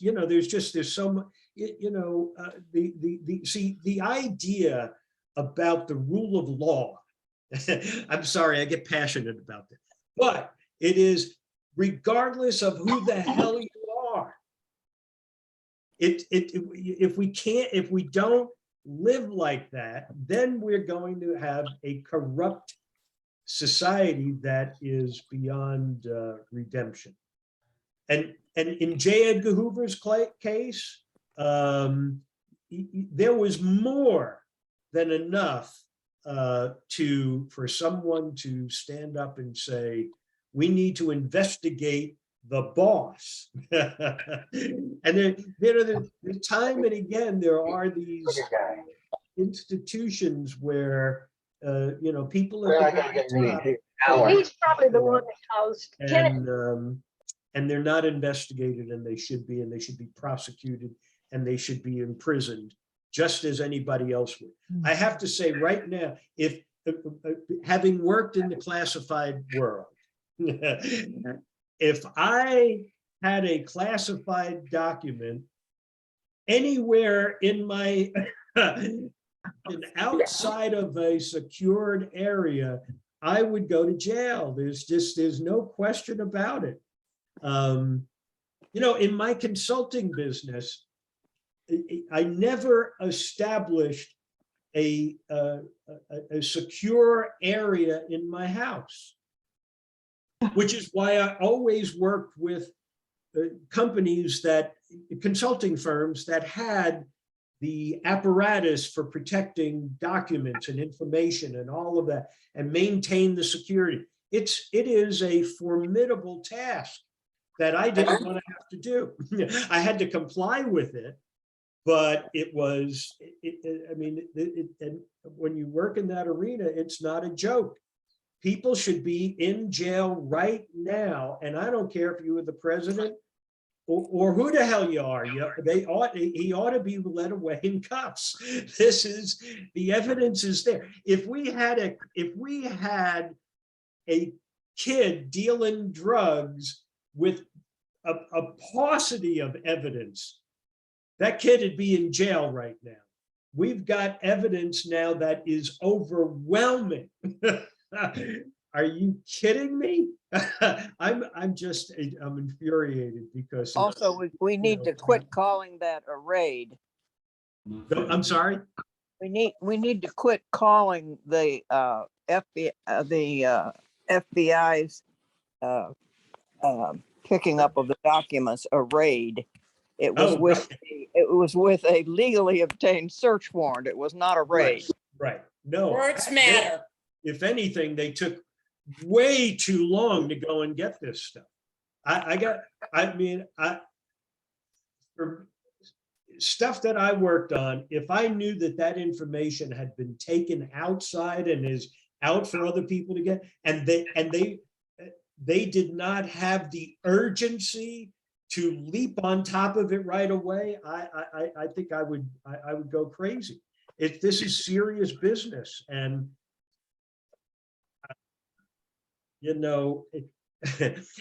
[SPEAKER 2] so much, you know, the idea about the rule of law. I'm sorry, I get passionate about that, but it is regardless of who the hell you are. If we don't live like that, then we're going to have a corrupt society that is beyond redemption. And in J. Edgar Hoover's case, there was more than enough for someone to stand up and say, we need to investigate the boss. And then time and again, there are these institutions where, you know, people at the top,
[SPEAKER 8] He's probably the one that caused
[SPEAKER 2] and they're not investigated, and they should be prosecuted, and they should be imprisoned just as anybody else would. I have to say right now, if having worked in the classified world, if I had a classified document anywhere in my outside of a secured area, I would go to jail. There's no question about it. You know, in my consulting business, I never established a secure area in my house, which is why I always worked with consulting firms that had the apparatus for protecting documents and information and all of that, and maintain the security. It is a formidable task that I didn't want to have to do. I had to comply with it, but it was, and when you work in that arena, it's not a joke. People should be in jail right now, and I don't care if you were the president or who the hell you are. You know, he ought to be led away in cuffs. The evidence is there. If we had a kid dealing drugs with a paucity of evidence, that kid would be in jail right now. We've got evidence now that is overwhelming. Are you kidding me? I'm infuriated because
[SPEAKER 23] also we need to quit calling that a raid.
[SPEAKER 2] I'm sorry.
[SPEAKER 23] We need to quit calling the FBI's picking up of the documents a raid. It was with a legally obtained search warrant. It was not a raid.
[SPEAKER 2] Right. No.
[SPEAKER 22] Words matter.
[SPEAKER 2] If anything, they took way too long to go and get this stuff. For stuff that I worked on, if I knew that that information had been taken outside and is out for other people to get, and they did not have the urgency to leap on top of it right away, I think I would go crazy. This is serious business, and you know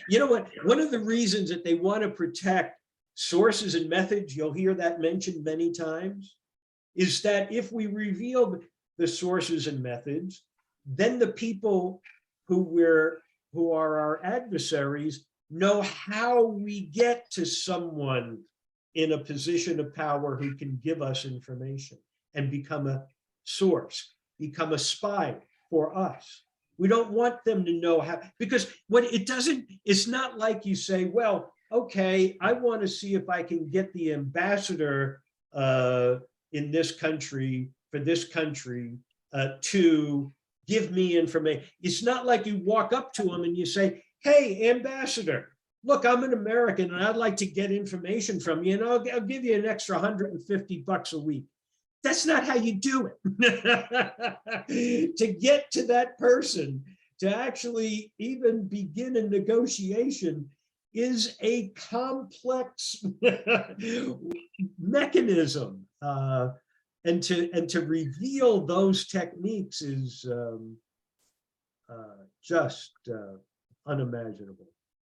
[SPEAKER 2] what? One of the reasons that they want to protect sources and methods, you'll hear that mentioned many times, is that if we reveal the sources and methods, then the people who are our adversaries know how we get to someone in a position of power who can give us information and become a source, become a spy for us. We don't want them to know how, because it's not like you say, well, okay, I want to see if I can get the ambassador in this country, for this country, to give me information. It's not like you walk up to them and you say, hey, ambassador, look, I'm an American and I'd like to get information from you, and I'll give you an extra $150 a week. That's not how you do it. To get to that person, to actually even begin a negotiation, is a complex mechanism. And to reveal those techniques is just unimaginable.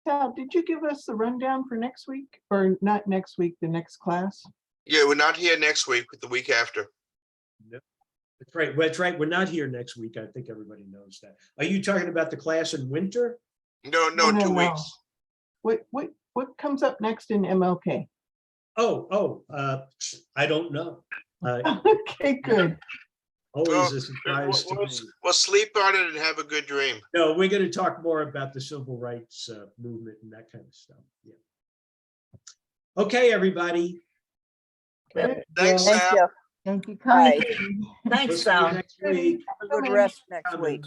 [SPEAKER 21] Sal, did you give us the rundown for next week, or not next week, the next class?
[SPEAKER 3] Yeah, we're not here next week, but the week after.
[SPEAKER 2] Yep. That's right. That's right. We're not here next week. I think everybody knows that. Are you talking about the class in winter?
[SPEAKER 3] No, 2 weeks.
[SPEAKER 21] What comes up next in MLK?
[SPEAKER 2] I don't know.
[SPEAKER 21] Okay, good.
[SPEAKER 2] Always a surprise to me.
[SPEAKER 3] We'll sleep on it and have a good dream.
[SPEAKER 2] No, we're going to talk more about the civil rights movement and that kind of stuff. Yeah. Okay, everybody.
[SPEAKER 23] Okay.
[SPEAKER 3] Thanks,
[SPEAKER 23] Thank
[SPEAKER 3] Sal.
[SPEAKER 23] you.
[SPEAKER 22] Thank you,
[SPEAKER 23] Bye.
[SPEAKER 22] Thanks,
[SPEAKER 2] We'll see you
[SPEAKER 22] Sal.
[SPEAKER 2] next week.
[SPEAKER 23] Have a good rest next week.